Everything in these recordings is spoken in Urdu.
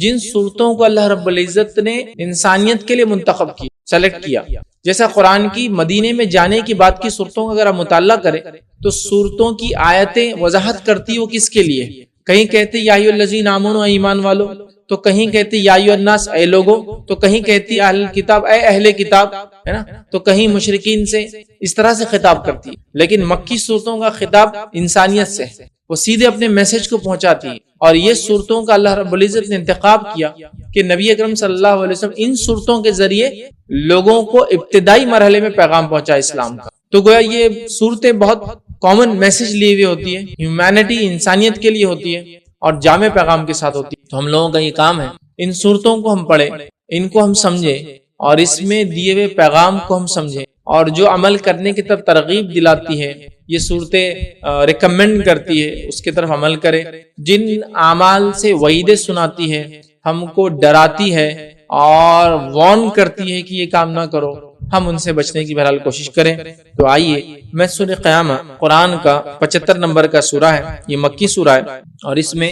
جن صورتوں کو اللہ رب العزت نے انسانیت کے لیے منتخب کیا، سلیکٹ کیا، جیسا قرآن کی مدینے میں جانے کی بات کی صورتوں کا اگر آپ مطالعہ کریں تو صورتوں کی آیتیں وضاحت کرتی وہ کس کے لیے، کہیں کہتے یا ایھا الذین آمنوا ایمان والو، تو کہیں کہتی یا ایھا الناس اے لوگو، تو کہیں کہتی اہل کتاب اے اہل کتاب، ہے نا، تو کہیں مشرکین سے، اس طرح سے خطاب کرتی ہے۔ لیکن مکی صورتوں کا خطاب انسانیت سے، وہ سیدھے اپنے میسج کو پہنچاتی ہے، اور یہ صورتوں کا اللہ رب العزت نے انتخاب کیا کہ نبی اکرم صلی اللہ علیہ وسلم ان صورتوں کے ذریعے لوگوں کو ابتدائی مرحلے میں پیغام پہنچا اسلام کا۔ تو گویا یہ صورتیں بہت کامن میسج لیے ہوئے ہوتی ہے، ہیومینٹی انسانیت کے لیے ہوتی ہے اور جامع پیغام کے ساتھ ہوتی ہے۔ تو ہم لوگوں کا یہ کام ہے ان صورتوں کو ہم پڑھیں، ان کو ہم سمجھیں، اور اس میں دیے ہوئے پیغام کو ہم سمجھیں، اور جو عمل کرنے کی طرف ترغیب دلاتی ہے یہ صورتیں ریکمینڈ کرتی ہے اس کی طرف عمل کرے، جن اعمال سے وعیدیں سناتی ہے، ہم کو ڈراتی ہے اور وارن کرتی ہے کہ یہ کام نہ کرو، ہم ان سے بچنے کی بہرحال کوشش کریں۔ تو آئیے میں سورہ قیامہ قرآن کا 75 نمبر کا سورہ ہے، یہ مکی سورہ ہے اور اس میں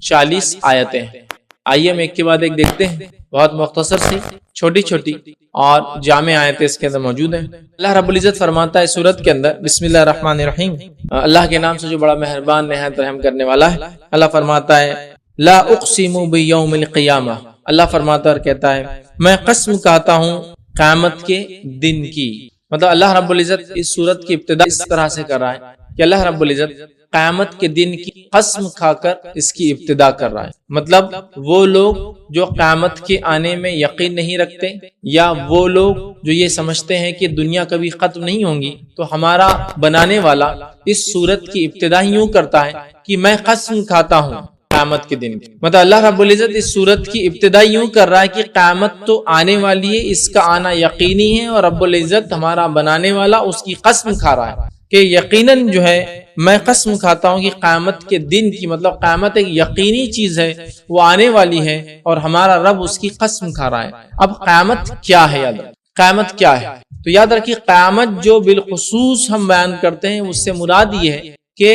40 آیتیں ہیں۔ آئیے ہم ایک کے بعد ایک دیکھتے ہیں، بہت مختصر سی چھوٹی چھوٹی اور جامع آیتیں اس کے اندر موجود ہیں۔ اللہ رب العزت فرماتا ہے سورت کے اندر، بسم اللہ الرحمن الرحیم، اللہ کے نام سے جو بڑا مہربان نہایت رحم کرنے والا ہے۔ اللہ فرماتا ہے لا اقسم بیوم القیامہ، اللہ فرماتا ہے اور کہتا ہے میں قسم کھاتا ہوں قیامت کے دن کی۔ مطلب اللہ رب العزت اس سورت کی ابتدا اس طرح سے کر رہا ہے کہ اللہ رب العزت قیامت کے دن کی قسم کھا کر اس کی ابتدا کر رہا ہے۔ مطلب وہ لوگ جو قیامت کے آنے میں یقین نہیں رکھتے، یا وہ لوگ جو یہ سمجھتے ہیں کہ دنیا کبھی ختم نہیں ہوں گی، تو ہمارا بنانے والا اس سورت کی ابتدا یوں کرتا ہے کہ میں قسم کھاتا ہوں قیامت کے دن کی۔ مطلب اللہ رب العزت اس سورت کی ابتدا یوں کر رہا ہے کہ قیامت تو آنے والی ہے، اس کا آنا یقینی ہے، اور رب العزت ہمارا بنانے والا اس کی قسم کھا رہا ہے کہ یقیناً جو ہے میں قسم کھاتا ہوں کہ قیامت کے دن کی، مطلب قیامت ایک یقینی چیز ہے، وہ آنے والی ہے اور ہمارا رب اس کی قسم کھا رہا ہے۔ اب قیامت کیا ہے، یاد رکھیں قیامت کیا ہے، تو یاد رکھیے قیامت جو بالخصوص ہم بیان کرتے ہیں اس سے مراد یہ ہے کہ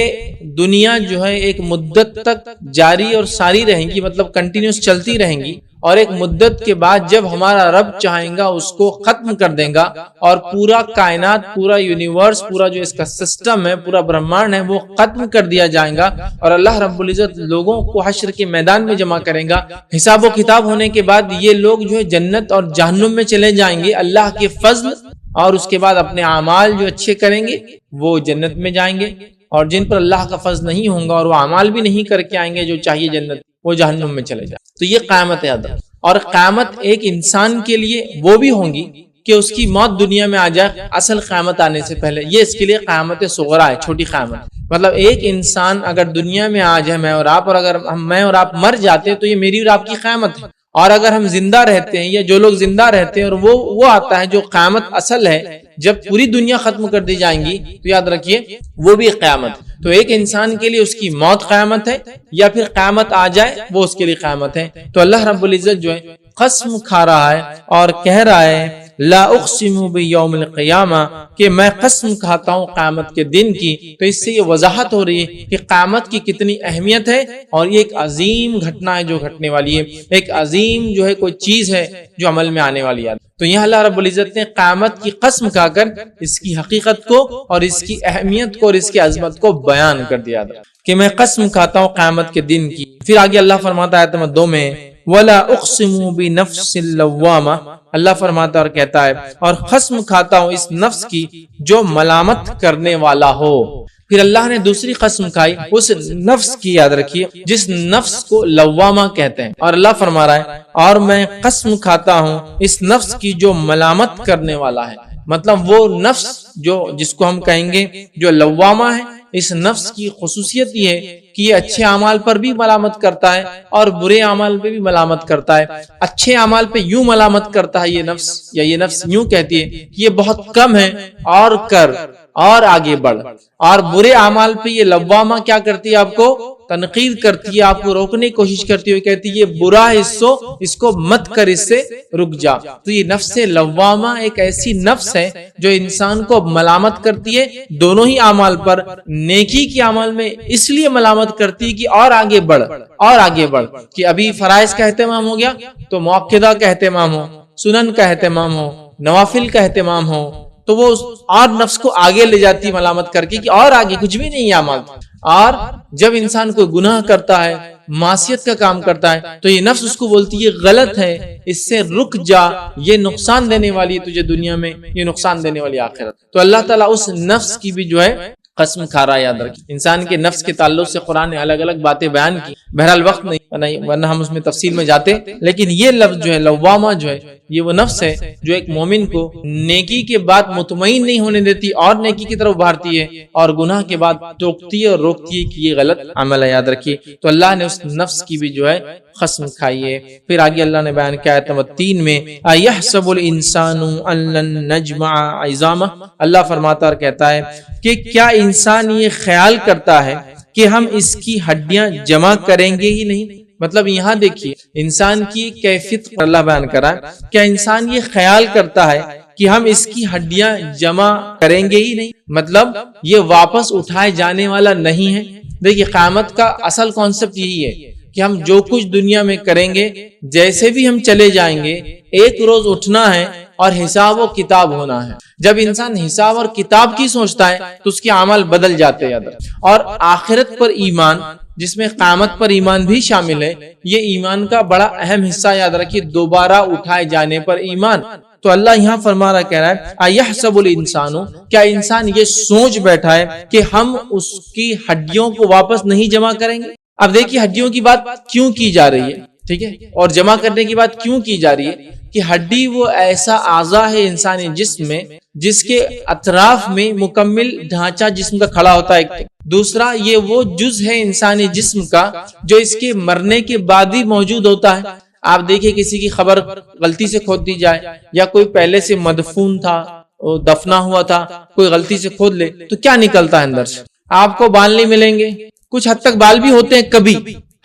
دنیا جو ہے ایک مدت تک جاری اور ساری رہیں گی، مطلب کنٹینیوس چلتی رہیں گی، اور ایک مدت کے بعد جب ہمارا رب چاہیں گا اس کو ختم کر دیں گا، اور پورا کائنات، پورا یونیورس، پورا جو اس کا سسٹم ہے، پورا برہمانڈ ہے، وہ ختم کر دیا جائے گا، اور اللہ رب العزت لوگوں کو حشر کے میدان میں جمع کریں گا۔ حساب و کتاب ہونے کے بعد یہ لوگ جو ہے جنت اور جہنم میں چلے جائیں گے اللہ کے فضل، اور اس کے بعد اپنے اعمال جو اچھے کریں گے وہ جنت میں جائیں گے، اور جن پر اللہ کا فضل نہیں ہوگا اور وہ اعمال بھی نہیں کر کے آئیں گے جو چاہیے جنت، وہ جہنم میں چلے جائیں۔ تو یہ قیامت ہے یاد۔ اور قیامت ایک انسان کے لیے وہ بھی ہوں گی کہ اس کی موت دنیا میں آ جائے اصل قیامت آنے سے پہلے، یہ اس کے لیے قیامت صغریٰ ہے، چھوٹی قیامت۔ مطلب ایک انسان اگر دنیا میں آ جائے، میں اور آپ، اور اگر میں اور آپ مر جاتے تو یہ میری اور آپ کی قیامت ہے، اور اگر ہم زندہ رہتے ہیں یا جو لوگ زندہ رہتے ہیں اور وہ آتا ہے جو قیامت اصل ہے، جب پوری دنیا ختم کر دی جائیں گی تو یاد رکھیے وہ بھی قیامت۔ تو ایک انسان کے لیے اس کی موت قیامت ہے، یا پھر قیامت آ جائے وہ اس کے لیے قیامت ہے۔ تو اللہ رب العزت جو ہے قسم کھا رہا ہے اور کہہ رہا ہے لا اقسم بیوم القیامہ، کہ میں قسم کھاتا ہوں قیامت کے دن کی۔ تو اس سے یہ وضاحت ہو رہی ہے کہ قیامت کی کتنی اہمیت ہے، اور یہ ایک عظیم گھٹنا ہے جو گھٹنے والی ہے، ایک عظیم جو ہے کوئی چیز ہے جو عمل میں آنے والی ہے۔ تو یہاں اللہ رب العزت نے قیامت کی قسم کھا کر اس کی حقیقت کو اور اس کی اہمیت کو اور اس کی عظمت کو بیان کر دیا کہ میں قسم کھاتا ہوں قیامت کے دن کی۔ پھر آگے اللہ فرماتا ہے آیت نمبر 2 میں وَلَا أُقْسِمُ بِنَفْسِ اللَّوَّامَةِ، اللہ فرماتا اور کہتا ہے اور قسم کھاتا ہوں اس نفس کی جو ملامت کرنے والا ہو۔ پھر اللہ نے دوسری قسم کھائی اس نفس کی، یاد رکھیے، جس نفس کو لوامہ کہتے ہیں، اور اللہ فرما رہا ہے اور میں قسم کھاتا ہوں اس نفس کی جو ملامت کرنے والا ہے۔ مطلب وہ نفس جس کو ہم کہیں گے جو لوامہ ہے، اس نفس کی خصوصیت یہ ہے کہ یہ اچھے اعمال پر بھی ملامت کرتا ہے اور برے اعمال پہ بھی ملامت کرتا ہے۔ اچھے اعمال پہ یوں ملامت کرتا ہے یہ نفس، یا یہ نفس یوں کہتی ہے کہ یہ بہت کم ہے اور کر، اور آگے بڑھ. اور برے اعمال پہ یہ لوامہ کیا کرتی ہے؟ آپ کو تنقید کرتی ہے، آپ کو روکنے کی کوشش کرتی ہے، کہتی ہے یہ برا ہے، اس کو مت کر، اس سے رک جا. تو یہ نفس لوامہ ایک ایسی نفس ہے جو انسان کو ملامت کرتی ہے دونوں ہی اعمال پر. نیکی کے عمل میں اس لیے ملامت کرتی ہے کہ اور آگے بڑھ، اور آگے بڑھ، کہ ابھی فرائض کا اہتمام ہو گیا تو مؤکدہ کا اہتمام ہو، سنن کا اہتمام ہو، نوافل کا اہتمام ہو، تو وہ اور نفس کو آگے لے جاتی ملامت کر کے کہ اور آگے کچھ بھی نہیں اعمال. اور جب انسان کوئی گناہ کرتا ہے، معصیت کا کام کرتا ہے، تو یہ نفس اس کو بولتی ہے غلط ہے، اس سے رک جا، یہ نقصان دینے والی ہے تجھے دنیا میں، یہ نقصان دینے والی آخرت. تو اللہ تعالیٰ اس نفس کی بھی جو ہے قسم کھا رہا ہے. یاد رکھیں انسان کے نفس کے تعلق سے قرآن نے الگ الگ باتیں بیان کی، بہرحال وقت نہیں ورنہ ہم اس میں تفصیل میں جاتے. لیکن یہ لفظ جو ہے لوامہ جو ہے، یہ وہ نفس ہے جو ایک مومن کو نیکی کے بعد مطمئن نہیں ہونے دیتی اور نیکی کی طرف ابھارتی ہے، اور گناہ کے بعد ٹوکتی ہے اور روکتی ہے کہ یہ غلط عمل ہے. یاد رکھیے تو اللہ نے اس نفس کی بھی جو ہے قسم کھائی ہے. پھر آگے اللہ نے بیان کیا آیت نمبر 3 میں اَيَحْسَبُ الْإِنسَانُ أَن لَّن نَّجْمَعَ عِظَامَهُ. اللہ فرماتا اور کہتا ہے کہ کیا انسان یہ خیال کرتا ہے کہ ہم اس کی ہڈیاں جمع کریں گے ہی نہیں. مطلب یہاں دیکھیے انسان کی کیفیت اللہ بیان کرا ہے. کیا انسان یہ خیال کرتا ہے کہ ہم اس کی ہڈیاں جمع کریں گے ہی نہیں؟ مطلب یہ واپس اٹھائے جانے والا نہیں ہے. دیکھیے قیامت کا اصل کانسیپٹ یہی ہے کہ ہم جو کچھ دنیا میں کریں گے، جیسے بھی ہم چلے جائیں گے، ایک روز اٹھنا ہے اور حساب و کتاب ہونا ہے. جب انسان حساب اور کتاب کی سوچتا ہے تو اس کے اعمال بدل جاتے ہیں. اور آخرت پر ایمان، جس میں قیامت پر ایمان بھی شامل ہے، یہ ایمان کا بڑا اہم حصہ. یاد رکھیے دوبارہ اٹھائے جانے پر ایمان. تو اللہ یہاں فرما رہا کہہ رہا ہے اَيَحْسَبُ الْإِنسَانُ، کیا انسان یہ سوچ بیٹھا ہے کہ ہم اس کی ہڈیوں کو واپس نہیں جمع کریں گے. اب دیکھیے ہڈیوں کی بات کیوں کی جا رہی ہے، ٹھیک ہے، اور جمع کرنے کی بات کیوں کی جا رہی ہے کہ ہڈی وہ ایسا اعضا ہے انسانی جسم میں جس کے اطراف میں مکمل ڈھانچہ جسم کا کھڑا ہوتا ہے. دوسرا یہ وہ جز ہے انسانی جسم کا جو اس کے مرنے کے بعد بھی موجود ہوتا ہے. آپ دیکھیں کسی کی خبر غلطی سے کھود دی جائے، یا کوئی پہلے سے مدفون تھا، دفنا ہوا تھا، کوئی غلطی سے کھود لے تو کیا نکلتا ہے اندر سے؟ آپ کو بال نہیں ملیں گے، کچھ حد تک بال بھی ہوتے ہیں، کبھی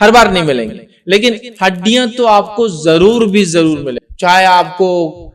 ہر بار نہیں ملیں گے، لیکن ہڈیاں تو آپ کو ضرور ملیں. چاہے آپ کو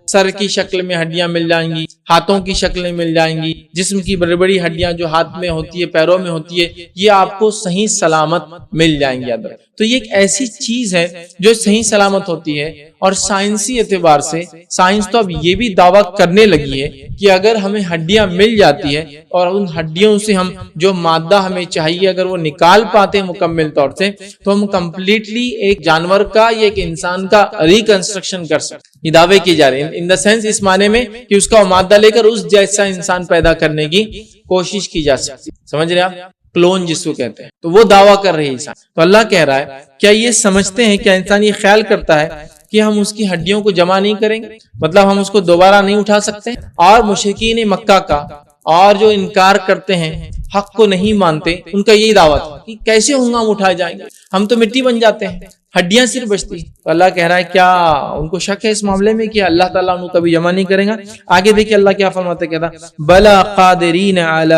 سر کی شکل میں ہڈیاں مل جائیں گی، ہاتھوں کی شکل میں مل جائیں گی، جسم کی بڑی بڑی ہڈیاں جو ہاتھ میں ہوتی ہے، پیروں میں ہوتی ہے، یہ آپ کو صحیح سلامت مل جائیں گی. تو یہ ایک ایسی چیز ہے جو صحیح سلامت ہوتی ہے. اور سائنسی اعتبار سے سائنس تو اب یہ بھی دعویٰ کرنے لگی ہے کہ اگر ہمیں ہڈیاں مل جاتی ہے اور ان ہڈیوں سے ہم جو مادہ ہمیں چاہیے اگر وہ نکال پاتے ہیں مکمل طور سے، تو ہم کمپلیٹلی ایک جانور کا یا ایک انسان کا ریکنسٹرکشن کر سکتے. یہ دعوے کی جا رہے ہیں ان دا سینس، اس معنی میں کہ اس کا مادہ لے کر اس جیسا انسان پیدا کرنے کی کوشش کی جا سکتی. سمجھ رہے آپ؟ کلون جس کو کہتے ہیں، تو وہ دعویٰ کر رہے ہیں انسان. تو اللہ کہہ رہا ہے کیا یہ سمجھتے ہیں، کیا انسان یہ خیال کرتا ہے کہ ہم اس کی ہڈیوں کو جمع نہیں کریں گے، مطلب ہم اس کو دوبارہ نہیں اٹھا سکتے؟ اور مشرکین مکہ کا اور جو انکار کرتے ہیں، حق کو نہیں مانتے، ان کا یہی دعویٰ تھا کہ کیسے ہوں گے ہم اٹھائے جائیں گے، ہم تو مٹی بن جاتے ہیں، ہڈیاں صرف بچتی. تو اللہ کہہ رہا ہے کیا ان کو شک ہے اس معاملے میں کہ اللہ تعالیٰ ان کو کبھی جمع نہیں کرے گا؟ آگے دیکھیں اللہ کیا فرماتے، کہتا بلا قادرین علی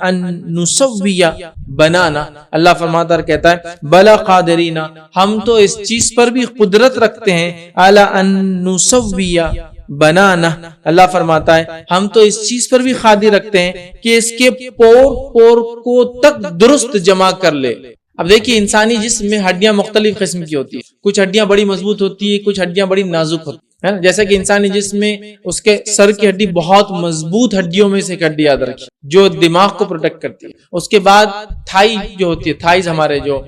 ان نسوی بنانا. اللہ فرماتا اور کہتا ہے بلا قادرین، ہم تو اس چیز پر بھی قدرت رکھتے ہیں، علی ان نسوی بنانا. اللہ فرماتا ہے ہم تو اس چیز پر بھی قادر رکھتے ہیں کہ اس کے پور کو تک درست جمع کر لے. اب دیکھیے انسانی جسم میں ہڈیاں مختلف قسم کی ہوتی ہیں، کچھ ہڈیاں بڑی مضبوط ہوتی ہے، کچھ ہڈیاں بڑی نازک ہوتی ہیں. جیسا کہ انسانی جسم میں اس کے سر کی ہڈی بہت مضبوط ہڈیوں میں سے ایک ہڈی یاد رکھی جو دماغ کو پروٹیکٹ کرتی ہے. اس کے بعد تھائی جو ہوتی ہے، تھائز ہمارے جو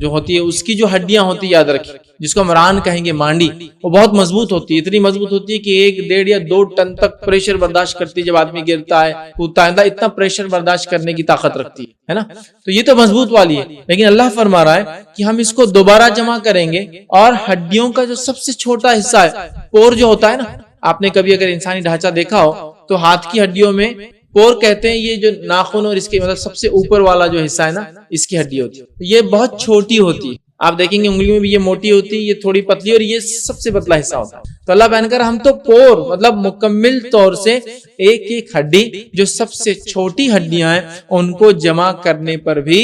ہوتی ہے اس کی جو ہڈیاں ہوتی ہے یاد رکھیں، جس کو ہم ران کہیں گے، مانڈی، وہ بہت مضبوط ہوتی ہے، اتنی مضبوط ہوتی ہے کہ 1, 1.5 یا 2 ٹن تک پریشر برداشت کرتی ہے. جب آدمی گرتا ہے کودتا ہے اتنا پریشر برداشت کرنے کی طاقت رکھتی ہے نا. تو یہ تو مضبوط والی ہے، لیکن اللہ فرما رہا ہے کہ ہم اس کو دوبارہ جمع کریں گے. اور ہڈیوں کا جو سب سے چھوٹا حصہ ہے، پور جو ہوتا ہے نا، آپ نے کبھی اگر انسانی ڈھانچہ دیکھا ہو تو ہاتھ کی ہڈیوں میں پور کہتے ہیں، یہ جو ناخن اور اس کے مطلب سب سے اوپر والا جو حصہ ہے نا، اس کی ہڈی ہوتی ہے. یہ بہت چھوٹی ہوتی ہے، آپ دیکھیں گے انگلیوں میں بھی یہ موٹی ہوتی ہے، یہ تھوڑی پتلی، اور یہ سب سے پتلا حصہ ہوتا ہے. تو اللہ بیان کر ہم تو پور مطلب مکمل طور سے ایک ایک ہڈی جو سب سے چھوٹی ہڈیاں ہیں ان کو جمع کرنے پر بھی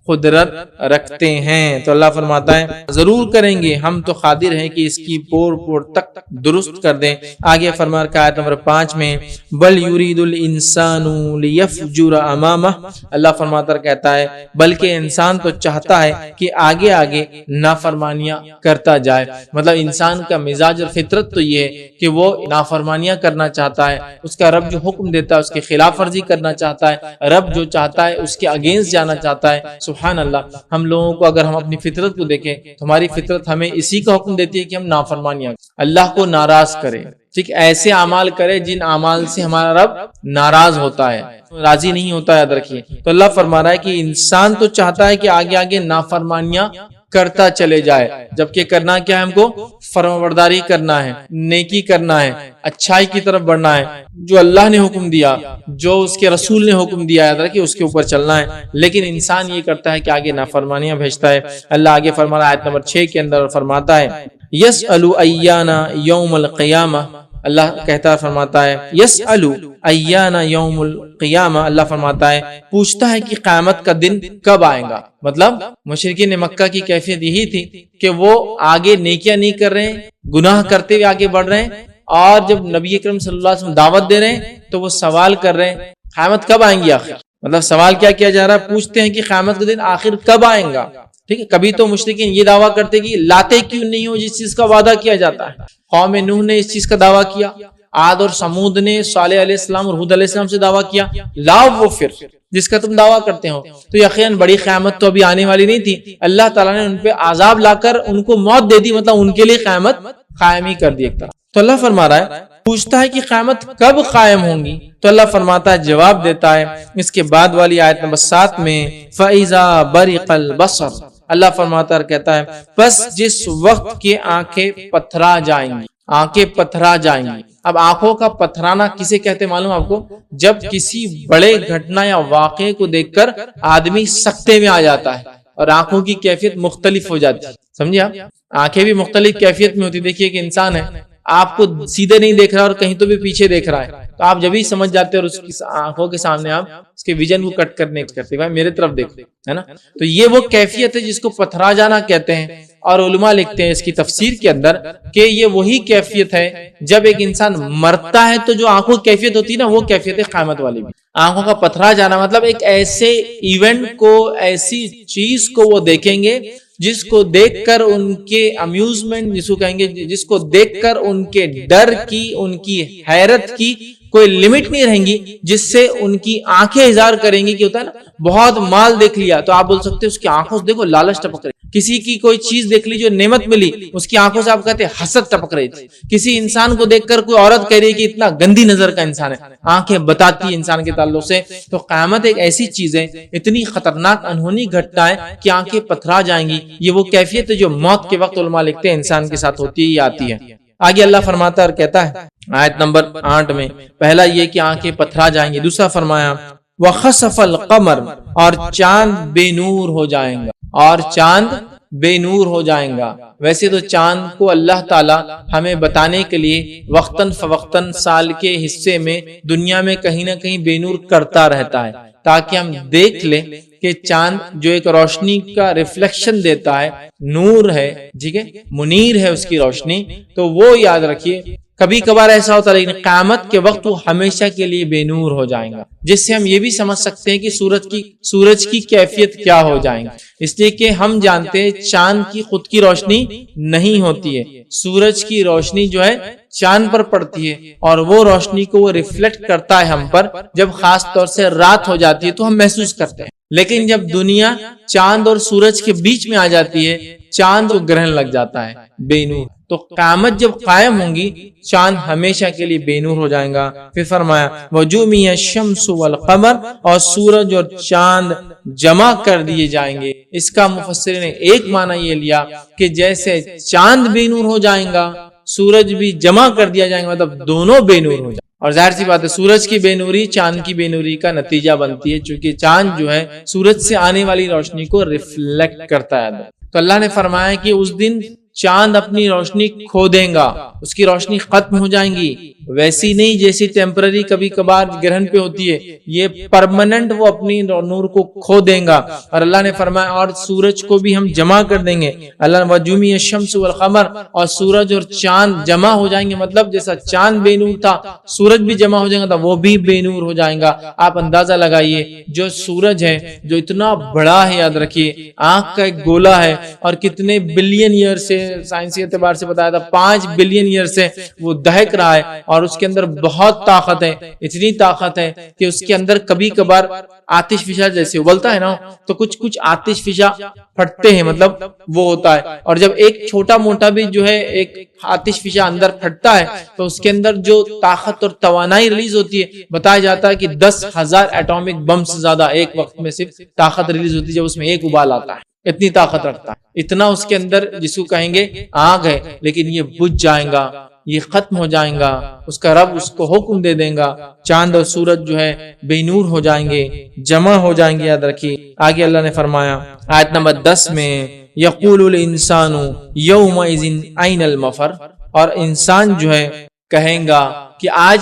قدرت رکھتے ہیں. تو اللہ فرماتا ہے ضرور کریں گے ہم تو قادر ہیں کہ اس کی پور پور تک درست کر دیں. آگے فرما رکھا آیت نمبر 5 میں بل یرید الانسان لیفجر امامہ. اللہ فرماتا کہتا ہے بلکہ انسان تو چاہتا ہے کہ آگے آگے نافرمانیاں کرتا جائے. مطلب انسان کا مزاج اور فطرت تو یہ ہے کہ وہ نافرمانیاں کرنا چاہتا ہے. اس کا رب جو حکم دیتا ہے اس کے خلاف ورزی کرنا چاہتا ہے. رب جو چاہتا ہے اس کے اگینسٹ جانا چاہتا ہے. سبحان اللہ. ہم لوگوں کو اگر ہم اپنی فطرت کو دیکھیں تو ہماری فطرت ہمیں اسی کا حکم دیتی ہے کہ ہم نافرمانیاں اللہ کو ناراض کریں. ٹھیک ایسے اعمال کرے جن اعمال سے ہمارا رب ناراض ہوتا ہے, راضی نہیں ہوتا ہے. یاد رکھیے. تو اللہ فرما رہا ہے کہ انسان تو چاہتا ہے کہ آگے آگے نافرمانیاں کرتا چلے جائے, جبکہ کرنا کیا ہے, ہم کو فرمانبرداری کرنا ہے, نیکی کرنا ہے, اچھائی کی طرف بڑھنا ہے. جو اللہ نے حکم دیا, جو اس کے رسول نے حکم دیا ہے کہ اس کے اوپر چلنا ہے. لیکن انسان یہ کرتا ہے کہ آگے نافرمانیاں بھیجتا ہے. اللہ آگے فرما رہا ہے آیت نمبر 6 کے اندر فرماتا ہے یسأل ایانا یوم القیامہ. اللہ کہتا فرماتا ہے یسأل ایانا یوم القیامہ. اللہ فرماتا ہے پوچھتا ہے کہ قیامت کا دن کب آئے گا. مطلب مشرکین مکہ کی کیفیت یہی تھی کہ وہ آگے نیکیاں نہیں کر رہے ہیں, گناہ کرتے ہوئے آگے بڑھ رہے ہیں, اور جب نبی اکرم صلی اللہ علیہ وسلم دعوت دے رہے ہیں تو وہ سوال کر رہے ہیں قیامت کب آئیں گی آخر. مطلب سوال کیا جا رہا ہے, پوچھتے ہیں کہ قیامت کا دن آخر کب آئیں گا. ٹھیک ہے. کبھی تو مشرکین یہ دعویٰ کرتے کہ لاتے کیوں نہیں ہو جس چیز کا وعدہ کیا جاتا ہے. قوم نوح نے اس چیز کا دعویٰ کیا, عاد اور سمود نے صالح علیہ السلام اور ہود علیہ السلام سے دعویٰ کیا لاؤ وہ پھر جس کا تم دعویٰ کرتے ہو. تو یقیناً بڑی قیامت تو ابھی آنے والی نہیں تھی. اللہ تعالیٰ نے ان پہ عذاب لا کر ان کو موت دے دی, مطلب ان کے لیے قیامت قائم ہی کر دی ایک طرح. تو اللہ فرما رہا ہے پوچھتا ہے کہ قیامت کب قائم ہوں گی. تو اللہ فرماتا ہے جواب دیتا ہے اس کے بعد والی آیت نمبر 7 میں فَإِذَا بَرِقَ الْبَصَرُ. اللہ فرماتا ہے کہتا ہے بس جس وقت کی آنکھیں پتھرا جائیں گی, آنکھیں پتھرا جائیں گی. اب آنکھوں کا پتھرانا کسے کہتے معلوم آپ کو؟ جب کسی بڑے گھٹنا یا واقعے کو دیکھ کر آدمی سکتے میں آ جاتا ہے اور آنکھوں کی کیفیت مختلف ہو جاتی ہے. سمجھے آپ؟ آنکھیں بھی مختلف کیفیت میں ہوتی. دیکھیے کہ انسان ہے آپ کو سیدھے نہیں دیکھ رہا اور کہیں تو بھی پیچھے دیکھ رہا ہے, تو آپ جب ہی سمجھ جاتے ہیں اور اس کی آنکھوں کے سامنے آپ اس کے ویژن کو کٹ کرنے کرتے بھائی میرے طرف دیکھو, ہے نا. تو یہ وہ کیفیت ہے جس کو پتھرا جانا کہتے ہیں. اور علماء لکھتے ہیں اس کی تفسیر کے اندر کہ یہ وہی کیفیت ہے جب ایک انسان مرتا ہے تو جو آنکھوں کی کیفیت ہوتی ہے نا وہ کیفیت ہے قیامت والی بھی. آنکھوں کا پتھرا جانا مطلب ایک ایسے ایونٹ کو, ایسی چیز کو وہ دیکھیں گے جس کو دیکھ کر ان کے امیوزمنٹ جس کو کہیں گے, جس کو دیکھ کر ان کے ڈر کی, ان کی حیرت کی کوئی لمٹ نہیں رہیں گی, جس سے ان کی آنکھیں اظہار کریں گی کہ ہوتا ہے نا بہت مال دیکھ لیا تو آپ بول سکتے اس کی آنکھوں سے دیکھو لالچ ٹپک رہی. کسی کی کوئی چیز دیکھ لی جو نعمت ملی اس کی آنکھوں سے آپ کہتے ہیں حسد ٹپک رہی تھی. کسی انسان کو دیکھ کر کوئی عورت کہہ رہی ہے کہ اتنا گندی نظر کا انسان ہے, آنکھیں بتاتی ہے انسان کے تعلق سے. تو قیامت ایک ایسی چیز ہے, اتنی خطرناک انہونی گھٹنا ہے کہ آنکھیں پتھرا جائیں گی. یہ وہ کیفیت ہے جو موت کے وقت علماء لکھتے ہیں انسان کے ساتھ ہوتی ہے یا آتی ہے. آگے اللہ فرماتا اور کہتا ہے آیت نمبر 8 میں پہلا یہ کہ آنکھیں پتھرا جائیں گی. دوسرا فرمایا وَخَسَفَ الْقَمَرُ, اور چاند بے نور ہو جائیں گا, اور چاند بے نور ہو جائیں گا. ویسے تو چاند کو اللہ تعالی ہمیں بتانے کے لیے وقتاً فوقتاً سال کے حصے میں دنیا میں کہیں نہ کہیں بے نور کرتا رہتا ہے تاکہ ہم دیکھ لیں کہ چاند جو ایک روشنی کا ریفلیکشن دیتا ہے, نور ہے, ٹھیک ہے, منیر ہے اس کی روشنی. تو وہ یاد رکھیے کبھی کبھار ایسا ہوتا ہے لیکن قیامت کے وقت وہ ہمیشہ کے لیے بے نور ہو جائیں گا, جس سے ہم یہ بھی سمجھ سکتے ہیں کہ سورج کی کیفیت کیا ہو جائیں گی. اس لیے کہ ہم جانتے ہیں چاند کی خود کی روشنی نہیں ہوتی ہے, سورج کی روشنی جو ہے چاند پر پڑتی ہے اور وہ روشنی کو وہ ریفلیکٹ کرتا ہے ہم پر. جب خاص طور سے رات ہو جاتی ہے تو ہم محسوس کرتے ہیں, لیکن جب دنیا چاند اور سورج کے بیچ میں آ جاتی ہے چاند کو گرہن لگ جاتا ہے بے نور. تو قیامت جب قائم ہوں گی چاند ہمیشہ کے لیے بے نور ہو جائیں گا. پھر فرمایا وَجُمِعَ الشَّمْسُ وَالْقَمَرُ, اور سورج اور چاند جمع کر دیے جائیں گے. اس کا مفسرین نے ایک معنی یہ لیا کہ جیسے چاند بے نور ہو جائیں گا سورج بھی جمع کر دیا جائیں گا, مطلب دونوں بے نور ہو جائیں. اور ظاہر سی بات ہے سورج کی بے نوری چاند کی بے نوری کا نتیجہ بنتی ہے, چونکہ چاند جو ہے سورج سے آنے والی روشنی کو ریفلیکٹ کرتا ہے. تو اللہ نے فرمایا کہ اس دن چاند اپنی روشنی کھو دے گا، اس کی روشنی ختم ہو جائیں گی، ویسی نہیں جیسی ٹیمپرری کبھی کبھار گرہن پہ ہوتی ہے، یہ پرماننٹ وہ اپنی نور کو کھو دیں گا۔ اور اللہ نے فرمایا اور سورج کو بھی ہم جمع کر دیں گے، اللہ نے وجومی الشمس والقمر، اور سورج اور چاند جمع ہو جائیں گے، مطلب جیسا چاند بے نور تھا سورج بھی جمع ہو جائے گا تو وہ بھی بے نور ہو جائے گا۔ آپ اندازہ لگائیے جو سورج ہے جو اتنا بڑا ہے، یاد رکھیے آنکھ کا ایک گولا ہے، اور کتنے بلین ایئر سے سائنسی اعتبار سے بتایا تھا 5 بلین ایئر سے وہ دہک رہا ہے، اور اس کے اندر بہت طاقت ہے، اتنی طاقت ہے کہ اس کے اندر کبھی کبھار آتش فشاں جیسے ابلتا ہے نا تو کچھ آتش فشاں پھٹتے ہیں، مطلب وہ ہوتا ہے، اور جب ایک چھوٹا موٹا بھی جو ہے ایک آتش فشاں اندر پھٹتا ہے تو اس کے اندر جو طاقت اور توانائی ریلیز ہوتی ہے، بتایا جاتا ہے کہ 10,000 ایٹامک بم سے زیادہ ایک وقت میں صرف طاقت ریلیز ہوتی ہے جب اس میں ایک ابال آتا ہے، اتنی طاقت رکھتا ہے، اتنا اس کے اندر جس کو کہیں گے آگ ہے، لیکن یہ بجھ جائے گا، یہ ختم ہو جائیں گا، اس کا رب اس کو حکم دے دیں گا، چاند اور سورج جو ہے بے نور ہو جائیں گے، جمع ہو جائیں گے۔ یاد رکھیے آگے اللہ نے فرمایا آیت نمبر 10 میں یقول الانسان یومئذ این المفر، اور انسان جو ہے کہیں گا کہ آج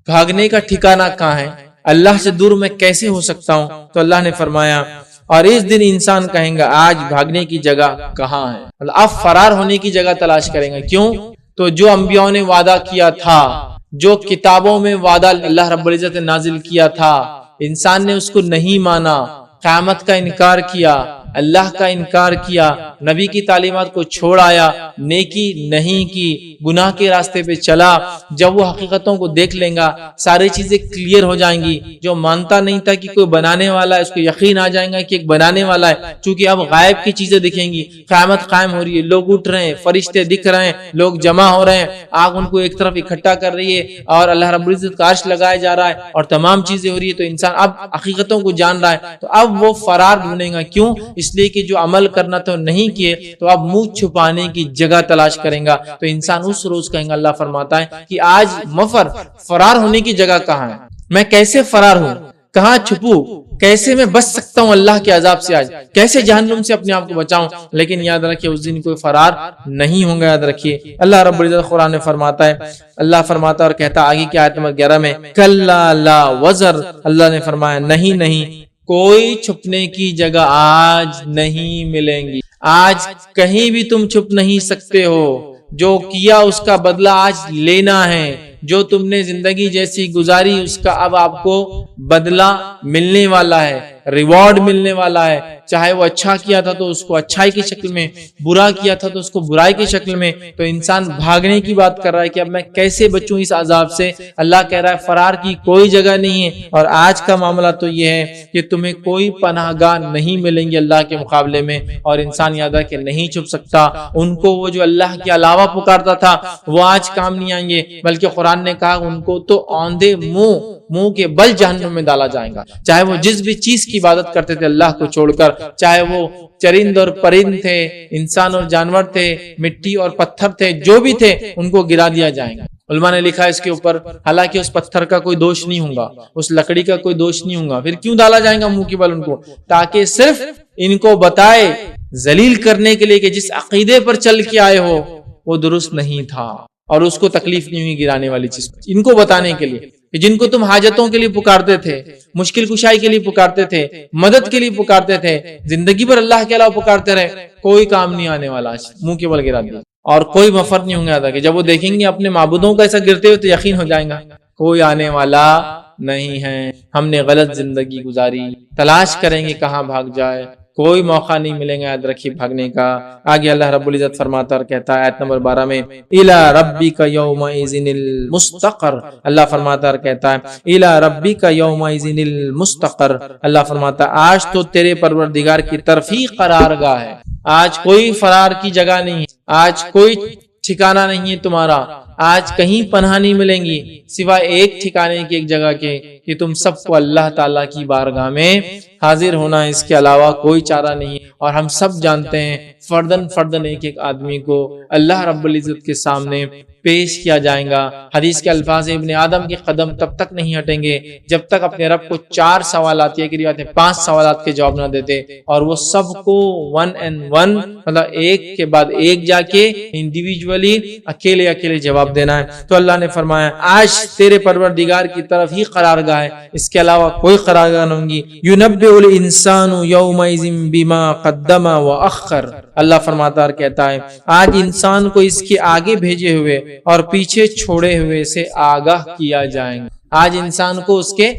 بھاگنے کا ٹھکانہ کہاں ہے، اللہ سے دور میں کیسے ہو سکتا ہوں؟ تو اللہ نے فرمایا اور اس دن انسان کہیں گا آج بھاگنے کی جگہ کہاں ہے، اب فرار ہونے کی جگہ تلاش کریں گا۔ کیوں؟ تو جو انبیاء نے وعدہ کیا تھا، جو کتابوں میں وعدہ اللہ رب العزت نے نازل کیا تھا، انسان نے اس کو نہیں مانا، قیامت کا انکار کیا، اللہ کا انکار کیا، نبی کی تعلیمات کو چھوڑ آیا، نیکی نہیں کی، گناہ کے راستے پہ چلا، جب وہ حقیقتوں کو دیکھ لیں گا ساری چیزیں کلیئر ہو جائیں گی۔ جو مانتا نہیں تھا کہ کوئی بنانے والا ہے اس کو یقین آ جائے گا کہ ایک بنانے والا ہے، چونکہ اب غائب کی چیزیں دکھیں گی، قیامت قائم ہو رہی ہے، لوگ اٹھ رہے ہیں، فرشتے دکھ رہے ہیں، لوگ جمع ہو رہے ہیں، آگ ان کو ایک طرف اکٹھا کر رہی ہے، اور اللہ رب العزت کا عرش لگایا جا رہا ہے، اور تمام چیزیں ہو رہی ہے، تو انسان اب حقیقتوں کو جان رہا ہے، تو اب وہ فرار ڈھونڈے گا۔ کیوں؟ اس لیے کہ جو عمل کرنا تو نہیں کیے، تو اب منہ چھپانے کی جگہ تلاش کریں گا۔ تو انسان اس روز کہیں گا، اللہ فرماتا ہے کہ آج مفر، فرار ہونے کی جگہ کہاں ہے، میں کیسے فرار ہوں، کہاں چھپوں، کیسے میں بچ سکتا ہوں اللہ کے عذاب سے، آج کیسے جہنم سے اپنے آپ کو بچاؤں؟ لیکن یاد رکھیے اس دن کوئی فرار نہیں ہوگا۔ یاد رکھیے اللہ رب العزت قرآن میں فرماتا ہے، اللہ فرماتا اور کہتا آگے کی آیت نمبر 11 میں کلا لا وزر، اللہ نے فرمایا نہیں کوئی چھپنے کی جگہ آج نہیں ملیں گی، آج کہیں بھی تم چھپ نہیں سکتے ہو، جو کیا اس کا بدلہ آج لینا ہے، جو تم نے زندگی جیسی گزاری اس کا اب آپ کو بدلہ ملنے والا ہے، ریوارڈ ملنے والا ہے، چاہے وہ اچھا کیا تھا تو اس کو اچھائی کی شکل میں، برا کیا تھا تو اس کو برائی کی شکل میں۔ تو انسان بھاگنے کی بات کر رہا ہے کہ اب میں کیسے بچوں اس عذاب سے، اللہ کہہ رہا ہے فرار کی کوئی جگہ نہیں ہے، اور آج کا معاملہ تو یہ ہے کہ تمہیں کوئی پناہ گاہ نہیں ملیں گے اللہ کے مقابلے میں، اور انسان یاد ہے کہ نہیں چھپ سکتا، ان کو وہ جو اللہ کے علاوہ پکارتا تھا وہ آج کام نہیں آئیں گے، بلکہ قرآن نے کہا ان کو تو اوندے منہ کے بل جہنم میں ڈالا جائے گا، چاہے وہ جس بھی چیز کی عبادت کرتے تھے اللہ کو چھوڑ کر، چاہے وہ چرند اور پرند تھے، انسان اور جانور تھے، مٹی اور پتھر تھے، جو بھی تھے ان کو گرا دیا جائے گا۔ علماء نے لکھا اس کے اوپر، حالانکہ اس پتھر کا کوئی دوش نہیں ہوگا، اس لکڑی کا کوئی دوش نہیں ہوگا، پھر کیوں ڈالا جائے گا منہ کے بل ان کو؟ تاکہ صرف ان کو بتائے، ذلیل کرنے کے لیے کہ جس عقیدے پر چل کے آئے ہو وہ درست نہیں تھا، اور اس کو تکلیف نہیں ہوئی گرانے والی چیز، ان کو بتانے کے لیے کہ جن کو تم حاجتوں کے لیے پکارتے تھے، مشکل کشائی کے لیے پکارتے تھے، مدد کے لیے پکارتے تھے، زندگی پر اللہ کے علاوہ پکارتے رہے، کوئی کام نہیں آنے والا، منہ کے بل گرا دیا، اور کوئی مفر نہیں ہوں گا کہ جب وہ دیکھیں گے اپنے معبودوں کا ایسا گرتے ہوئے تو یقین ہو جائیں گا کوئی آنے والا نہیں ہے، ہم نے غلط زندگی گزاری، تلاش کریں گے کہاں بھاگ جائے، کوئی موقع نہیں ملے گا یاد رکھیے بھاگنے کا۔ آگے اللہ رب العزت فرماتا اور کہتا ہے آیت نمبر 12 میں الی ربک یومئذ المستقر، اللہ فرماتا اور کہتا ہے الی ربک یومئذ المستقر، اللہ فرماتا آج تو تیرے پروردگار کی طرف ہی قرار گاہ ہے، آج کوئی فرار کی جگہ نہیں ہے، آج کوئی ٹھکانہ نہیں ہے تمہارا، آج کہیں پناہ نہیں ملیں گی سوائے ایک ٹھکانے کی، ایک جگہ کے، کہ تم سب کو اللہ تعالیٰ کی بارگاہ میں حاضر ہونا ہے، اس کے علاوہ کوئی چارہ نہیں۔ اور ہم سب جانتے ہیں فردن ایک ایک آدمی کو اللہ رب العزت کے سامنے پیش کیا جائے گا۔ حدیث کے الفاظ ابن آدم کے قدم تب تک نہیں ہٹیں گے جب تک اپنے رب کو 4 سوالات یا کہ روایت ہے 5 سوالات کے جواب نہ دیتے، اور وہ سب کو 1 and 1 مطلب ایک کے بعد ایک جا کے انڈیویجولی اکیلے جواب دینا ہے۔ تو اللہ نے فرمایا آج تیرے پروردگار کی طرف ہی قرارگاہ ہے، اس کے علاوہ کوئی قرارگاہ نہ ہوگی۔ يُنَبِّئُ الْإِنسَانُ يَوْمَئِذٍ بِمَا قَدَّمَ وَأَخَّرَ، اللہ فرماتا اور کہتا ہے آج انسان کو اس کے آگے بھیجے ہوئے اور پیچھے چھوڑے ہوئے سے آگاہ کیا جائے گا۔ آج انسان کو اس کے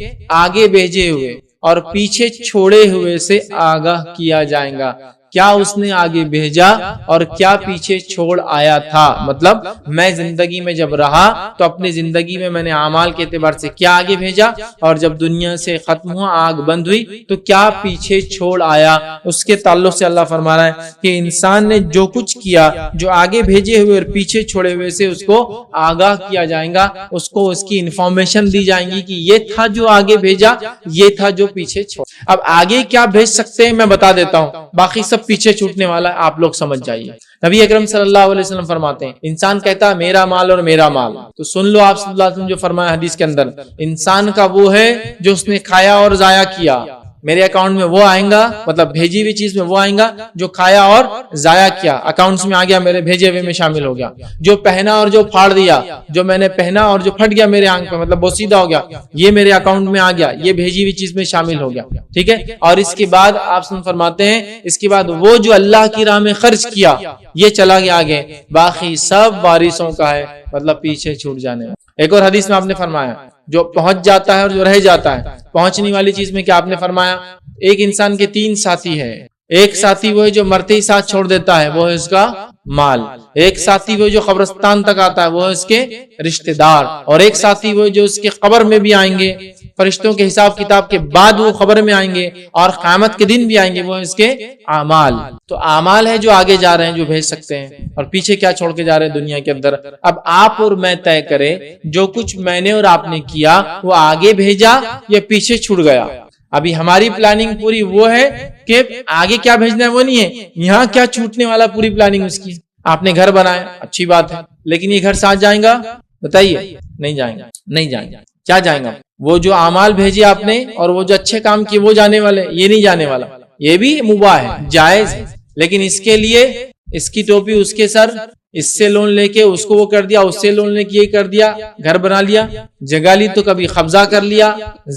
آگے بھیجے ہوئے اور پیچھے چھوڑے ہوئے سے آگاہ کیا جائے گا۔ کیا اس نے آگے بھیجا اور کیا پیچھے چھوڑ آیا تھا؟ مطلب میں زندگی میں جب رہا تو اپنی زندگی میں میں نے اعمال کے اعتبار سے کیا آگے بھیجا، اور جب دنیا سے ختم ہوا آگ بند ہوئی تو کیا پیچھے چھوڑ آیا۔ اس کے تعلق سے اللہ فرما رہا ہے کہ انسان نے جو کچھ کیا، جو آگے بھیجے ہوئے اور پیچھے چھوڑے ہوئے سے اس کو آگاہ کیا جائے گا، اس کو اس کی انفارمیشن دی جائیں گی کہ یہ تھا جو آگے بھیجا، یہ تھا جو پیچھے چھوڑ۔ اب آگے کیا بھیج سکتے ہیں میں بتا دیتا ہوں، باقی سب پیچھے چھوٹنے والا ہے، آپ لوگ سمجھ جائیے۔ نبی اکرم صلی اللہ علیہ وسلم فرماتے ہیں انسان کہتا ہے میرا مال اور میرا مال، تو سن لو آپ صلی اللہ علیہ وسلم جو فرمایا حدیث کے اندر، انسان کا وہ ہے جو اس نے کھایا اور ضائع کیا، میرے اکاؤنٹ میں وہ آئیں گا، مطلب بھیجی ہوئی چیز میں وہ آئیں گا جو کھایا اور ضائع کیا، اکاؤنٹس میں آ گیا، میرے بھیجے ہوئے میں شامل ہو گیا۔ جو پہنا اور جو پھاڑ دیا، جو میں نے پہنا اور جو پھٹ گیا میرے آنکھ پہ، مطلب بوسیدہ ہو گیا، یہ میرے اکاؤنٹ میں آ گیا، یہ بھیجی ہوئی چیز میں شامل ہو گیا، ٹھیک ہے۔ اور اس کے بعد آپ فرماتے ہیں اس کے بعد وہ جو اللہ کی راہ میں خرچ کیا یہ چلا گیا آگے، باقی سب وارثوں کا ہے، مطلب پیچھے چھوٹ جانے والا۔ ایک اور حدیث میں آپ نے فرمایا جو پہنچ جاتا ہے اور جو رہ جاتا ہے، پہنچنے والی چیز میں کیا آپ نے فرمایا ایک انسان کے 3 ساتھی ہے۔ ایک ساتھی وہ ہے جو مرتے ہی ساتھ چھوڑ دیتا ہے، وہ ہے اس کا مال۔ ایک ساتھی وہ جو قبرستان تک آتا ہے، وہ ہے اس کے رشتہ دار۔ اور ایک ساتھی وہ جو اس کے قبر میں بھی آئیں گے، فرشتوں کے حساب کتاب کے بعد وہ قبر میں آئیں گے اور قیامت کے دن بھی آئیں گے، وہ ہے اس کے اعمال۔ تو اعمال ہے جو آگے جا رہے ہیں، جو بھیج سکتے ہیں، اور پیچھے کیا چھوڑ کے جا رہے ہیں دنیا کے اندر۔ اب آپ اور میں طے کریں جو کچھ میں نے اور آپ نے کیا وہ آگے بھیجا یا پیچھے چھوٹ گیا۔ ابھی ہماری پلاننگ پوری وہ ہے کہ آگے کیا بھیجنا ہے وہ نہیں ہے، یہاں کیا چھوٹنے والا پوری پلاننگ اس کی۔ آپ نے گھر بنایا، اچھی بات ہے، لیکن یہ گھر ساتھ جائیں گا؟ بتائیے، نہیں جائیں گا، نہیں جائیں گا۔ کیا جائیں گا؟ وہ جو اعمال بھیجے آپ نے اور وہ جو اچھے کام کیے وہ جانے والے، یہ نہیں جانے والا۔ یہ بھی مباح ہے، جائز ہے، لیکن اس کے لیے اس کی ٹوپی اس کے سر، اس سے لون لے کے اس کو وہ کر دیا، اس سے لون لے کے یہ کر دیا، گھر بنا لیا، جگہ لی تو کبھی قبضہ کر لیا،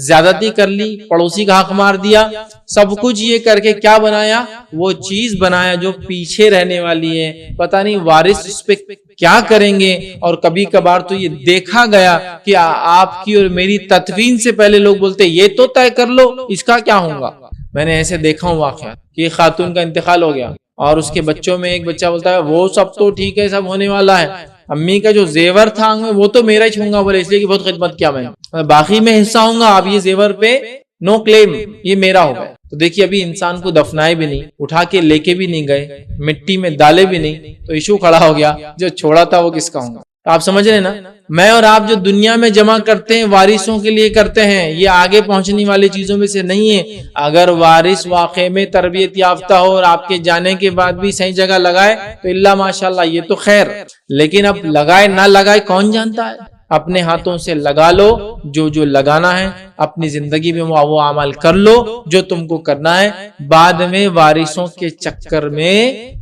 زیادتی کر لی، پڑوسی کا حق مار دیا، سب کچھ یہ کر کے کیا بنایا؟ وہ چیز بنایا جو پیچھے رہنے والی ہے، پتہ نہیں وارث اس پہ کیا کریں گے۔ اور کبھی کبھار تو یہ دیکھا گیا کہ آپ کی اور میری تدفین سے پہلے لوگ بولتے یہ تو طے کر لو اس کا کیا ہوگا۔ میں نے ایسے دیکھا ہوں واقعہ کہ ایک خاتون کا انتقال ہو گیا اور اس کے بچوں میں ایک بچہ بولتا ہے وہ سب تو ٹھیک ہے، سب ہونے والا ہے، امی کا جو زیور تھا وہ تو میرا ہی ہوں گا، بولے اس لیے کہ بہت خدمت کیا میں، باقی میں حصہ ہوں گا، اب یہ زیور پہ نو کلیم، یہ میرا ہوگا۔ تو دیکھیے ابھی انسان کو دفنائے بھی نہیں، اٹھا کے لے کے بھی نہیں گئے، مٹی میں ڈالے بھی نہیں، تو ایشو کھڑا ہو گیا جو چھوڑا تھا وہ کس کا ہوگا۔ آپ سمجھ رہے ہیں نا، میں اور آپ جو دنیا میں جمع کرتے ہیں وارثوں کے لیے کرتے ہیں، یہ آگے پہنچنے والی چیزوں میں سے نہیں ہے۔ اگر وارث واقع میں تربیت یافتہ ہو اور آپ کے جانے کے بعد بھی صحیح جگہ لگائے تو اللہ ماشاءاللہ یہ تو خیر، لیکن اب لگائے نہ لگائے کون جانتا ہے۔ اپنے ہاتھوں سے لگا لو جو لگانا ہے، اپنی زندگی میں وہ عمل کر لو جو تم کو کرنا ہے، بعد میں وارثوں کے چکر میں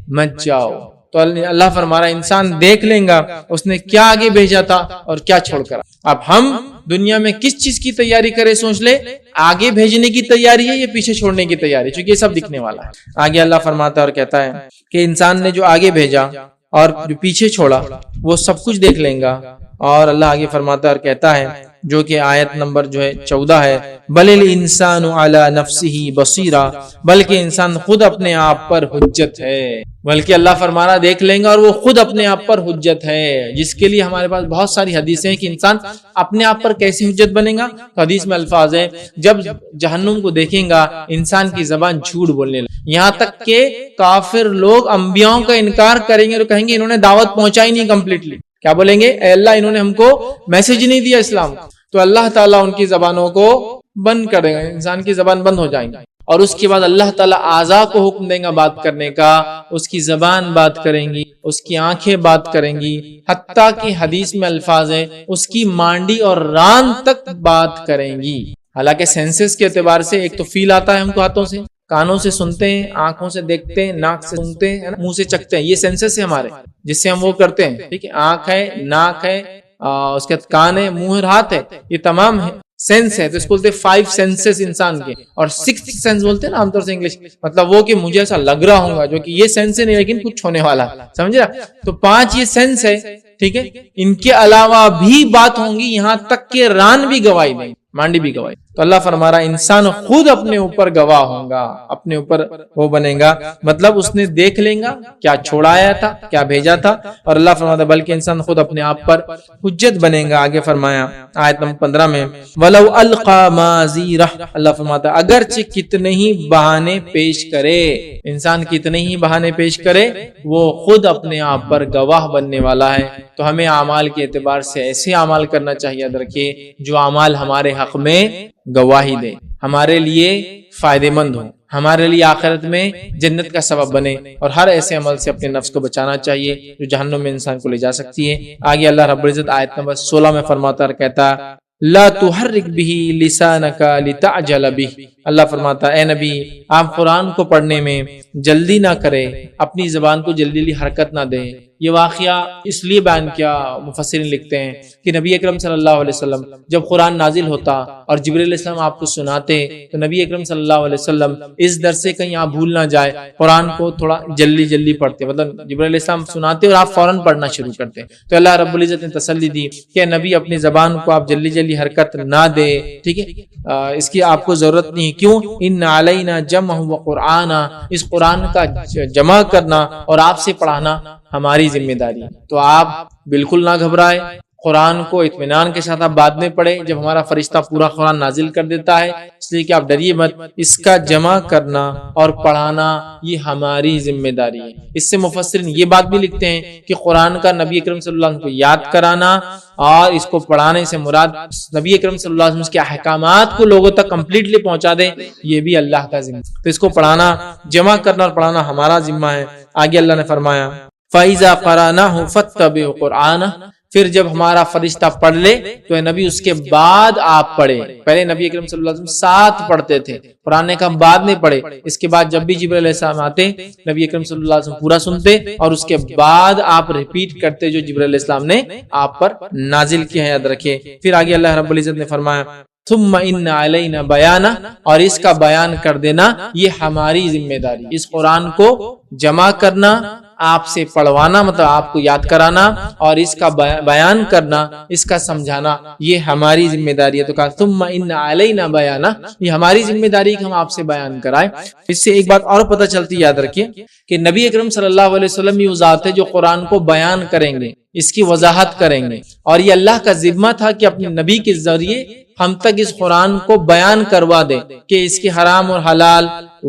مت جاؤ۔ تو اللہ فرما رہا ہے انسان دیکھ لیں گا اس نے کیا آگے بھیجا تھا اور کیا چھوڑ کر۔ اب ہم دنیا میں کس چیز کی تیاری کرے سوچ لے، آگے بھیجنے کی تیاری ہے یا پیچھے چھوڑنے کی تیاری، چونکہ یہ سب دکھنے والا ہے۔ آگے اللہ فرماتا ہے اور کہتا ہے کہ انسان نے جو آگے بھیجا اور جو پیچھے چھوڑا وہ سب کچھ دیکھ لیں گا۔ اور اللہ آگے فرماتا ہے اور کہتا ہے جو کہ آیت نمبر 14 ہے، بل الانسان علی نفسہ بصیرہ، بلکہ انسان خود اپنے آپ پر حجت ہے۔ بلکہ اللہ فرما رہا دیکھ لیں گا اور وہ خود اپنے آپ پر حجت ہے، جس کے لیے ہمارے پاس بہت ساری حدیثیں ہیں کہ انسان اپنے آپ پر کیسے حجت بنے گا۔ حدیث میں الفاظ ہے جب جہنم کو دیکھیں گا انسان کی زبان جھوٹ بولنے لگے، یہاں تک کہ کافر لوگ انبیاءوں کا انکار کریں گے اور کہیں گے انہوں نے دعوت پہنچائی نہیں کمپلیٹلی۔ کیا بولیں گے؟ اے اللہ انہوں نے ہم کو میسج نہیں دیا اسلام، تو اللہ تعالیٰ ان کی زبانوں کو بند کرے گا، انسان کی زبان بند ہو جائیں گی۔ اور اس کے بعد اللہ تعالیٰ اعضاء کو حکم دیں گا بات کرنے کا، اس کی زبان بات کریں گی، اس کی آنکھیں بات کریں گی، حتیٰ کہ حدیث میں الفاظ ہیں اس کی مانڈی اور ران تک بات کریں گی۔ حالانکہ سینسز کے اعتبار سے ایک تو فیل آتا ہے ہم کو ہاتھوں سے، کانوں سے سنتے ہیں، آنکھوں سے دیکھتے ہیں، ناک سے سونگتے ہیں، منہ سے چکھتے ہیں، یہ سینسز ہے ہمارے جس سے ہم وہ کرتے ہیں، ٹھیک ہے، آنکھ ہے، ناک ہے، اس کے بعد کان ہے، منہ اور ہاتھ ہے، یہ تمام ہے سینس ہے۔ تو اس کو بولتے ہیں 5 سینسز انسان کے، اور 6th سینس بولتے ہیں نا عام طور سے انگلش، مطلب وہ کہ مجھے ایسا لگ رہا ہوں گا، جو کہ یہ سینس ہے نہیں لیکن کچھ ہونے والا، سمجھ رہا؟ تو 5 یہ سینس ہے، ٹھیک ہے، ان کے علاوہ بھی بات ہوں گی، یہاں تک کہ ران بھی گواہی دیں گی، مانڈی بھی گواہی۔ تو اللہ فرما رہا ہے انسان خود اپنے اوپر گواہ ہوگا، اپنے اوپر وہ بنے گا، مطلب اس نے دیکھ لیں گا کیا چھوڑایا تھا، کیا بھیجا تھا، اور اللہ فرماتا ہے بلکہ انسان خود اپنے آپ پر حجت بنے گا۔ آگے فرمایا آیت نمبر 15 میں وَلَوْ أَلْقَى مَعَاذِيرَهُ، اللہ فرماتا ہے اگرچہ کتنے ہی بہانے پیش کرے، انسان کتنے ہی بہانے پیش کرے وہ خود اپنے آپ پر گواہ بننے والا ہے۔ تو ہمیں اعمال کے اعتبار سے ایسے اعمال کرنا چاہیے، یاد رکھیے جو اعمال ہمارے حق میں گواہی دے، ہمارے لیے فائدہ مند ہو، ہمارے لیے آخرت میں جنت کا سبب بنے، اور ہر ایسے عمل سے اپنے نفس کو بچانا چاہیے جو جہنم میں انسان کو لے جا سکتی ہے۔ آگے اللہ رب العزت آیت نمبر 16 میں فرماتا اور کہتا لا تحرک به لسانک لتعجل به، اللہ فرماتا ہے اے نبی آپ قرآن کو پڑھنے میں جلدی نہ کرے، اپنی زبان کو جلدی جلدی حرکت نہ دے۔ یہ واقعہ اس لیے بیان کیا، مفسرین لکھتے ہیں کہ نبی اکرم صلی اللہ علیہ وسلم جب قرآن نازل ہوتا اور جبرائیل علیہ السلام آپ کو سناتے تو نبی اکرم صلی اللہ علیہ وسلم اس در سے کہیں آپ بھول نہ جائے، قرآن کو تھوڑا جلدی جلدی پڑھتے، مطلب جبرائیل علیہ السلام سناتے اور آپ فوراً پڑھنا شروع کرتے۔ تو اللہ رب العزت نے تسلی دی کہ نبی اپنی زبان کو آپ جلدی جلدی حرکت نہ دے، ٹھیک ہے، اس کی آپ کو ضرورت نہیں ہے۔ کیوں؟ ان علینا جمع و قرآن، اس قرآن کا جمع کرنا اور آپ سے پڑھانا ہماری ذمہ داری ہے۔ تو آپ بالکل نہ گھبرائے، قرآن کو اطمینان کے ساتھ آپ بعد میں پڑھیں جب ہمارا فرشتہ پورا قرآن نازل کر دیتا ہے، اس لیے کہ آپ ڈریے مت، اس کا جمع کرنا اور پڑھانا یہ ہماری ذمہ داری ہے۔ اس سے مفسرین یہ بات بھی لکھتے ہیں کہ قرآن کا نبی اکرم صلی اللہ علیہ وسلم کو یاد کرانا اور اس کو پڑھانے سے مراد نبی اکرم صلی اللہ علیہ وسلم کے احکامات کو لوگوں تک کمپلیٹلی پہنچا دے، یہ بھی اللہ کا ذمہ ہے۔ تو اس کو پڑھانا، جمع کرنا اور پڑھانا ہمارا ذمہ ہے۔ آگے اللہ نے فرمایا فَإِذَا قَرَأْنَاهُ فَاتَّبِعْ قُرْآنَهُ، پھر جب ہمارا فرشتہ پڑھ لے تو اے نبی اس کے بعد آپ پڑھے۔ پہلے نبی اکرم صلی اللہ علیہ وسلم ساتھ پڑھتے تھے، قرآن نے کہا بعد میں پڑھے، اس کے بعد جب بھی جبرائیل علیہ السلام آتے نبی اکرم صلی اللہ علیہ وسلم پورا سنتے اور اس کے بعد آپ ریپیٹ کرتے جو جبرائیل علیہ السلام نے آپ پر نازل کیا ہے، یاد رکھے۔ پھر آگے اللہ رب العزت نے فرمایا ثم ان علینا بیانہ، اور اس کا بیان کر دینا یہ ہماری ذمہ داری۔ اس قرآن کو جمع کرنا، آپ سے پڑھوانا مطلب آپ کو یاد کرانا، اور اس کا بیان کرنا، اس کا سمجھانا یہ ہماری ذمہ داری ہے۔ تو کہا ثم ان علینا بیانہ، یہ ہماری ذمہ داری ہے کہ ہم آپ سے بیان کرائیں۔ اس سے ایک بات اور پتہ چلتی، یاد رکھیے کہ نبی اکرم صلی اللہ علیہ وسلم یہ ذات ہے جو قرآن کو بیان کریں گے، اس کی وضاحت کریں گے، اور یہ اللہ کا ذمہ تھا کہ اپنے نبی کے ذریعے ہم تک اس قرآن کو بیان کروا دے کہ اس کی حرام اور حلال،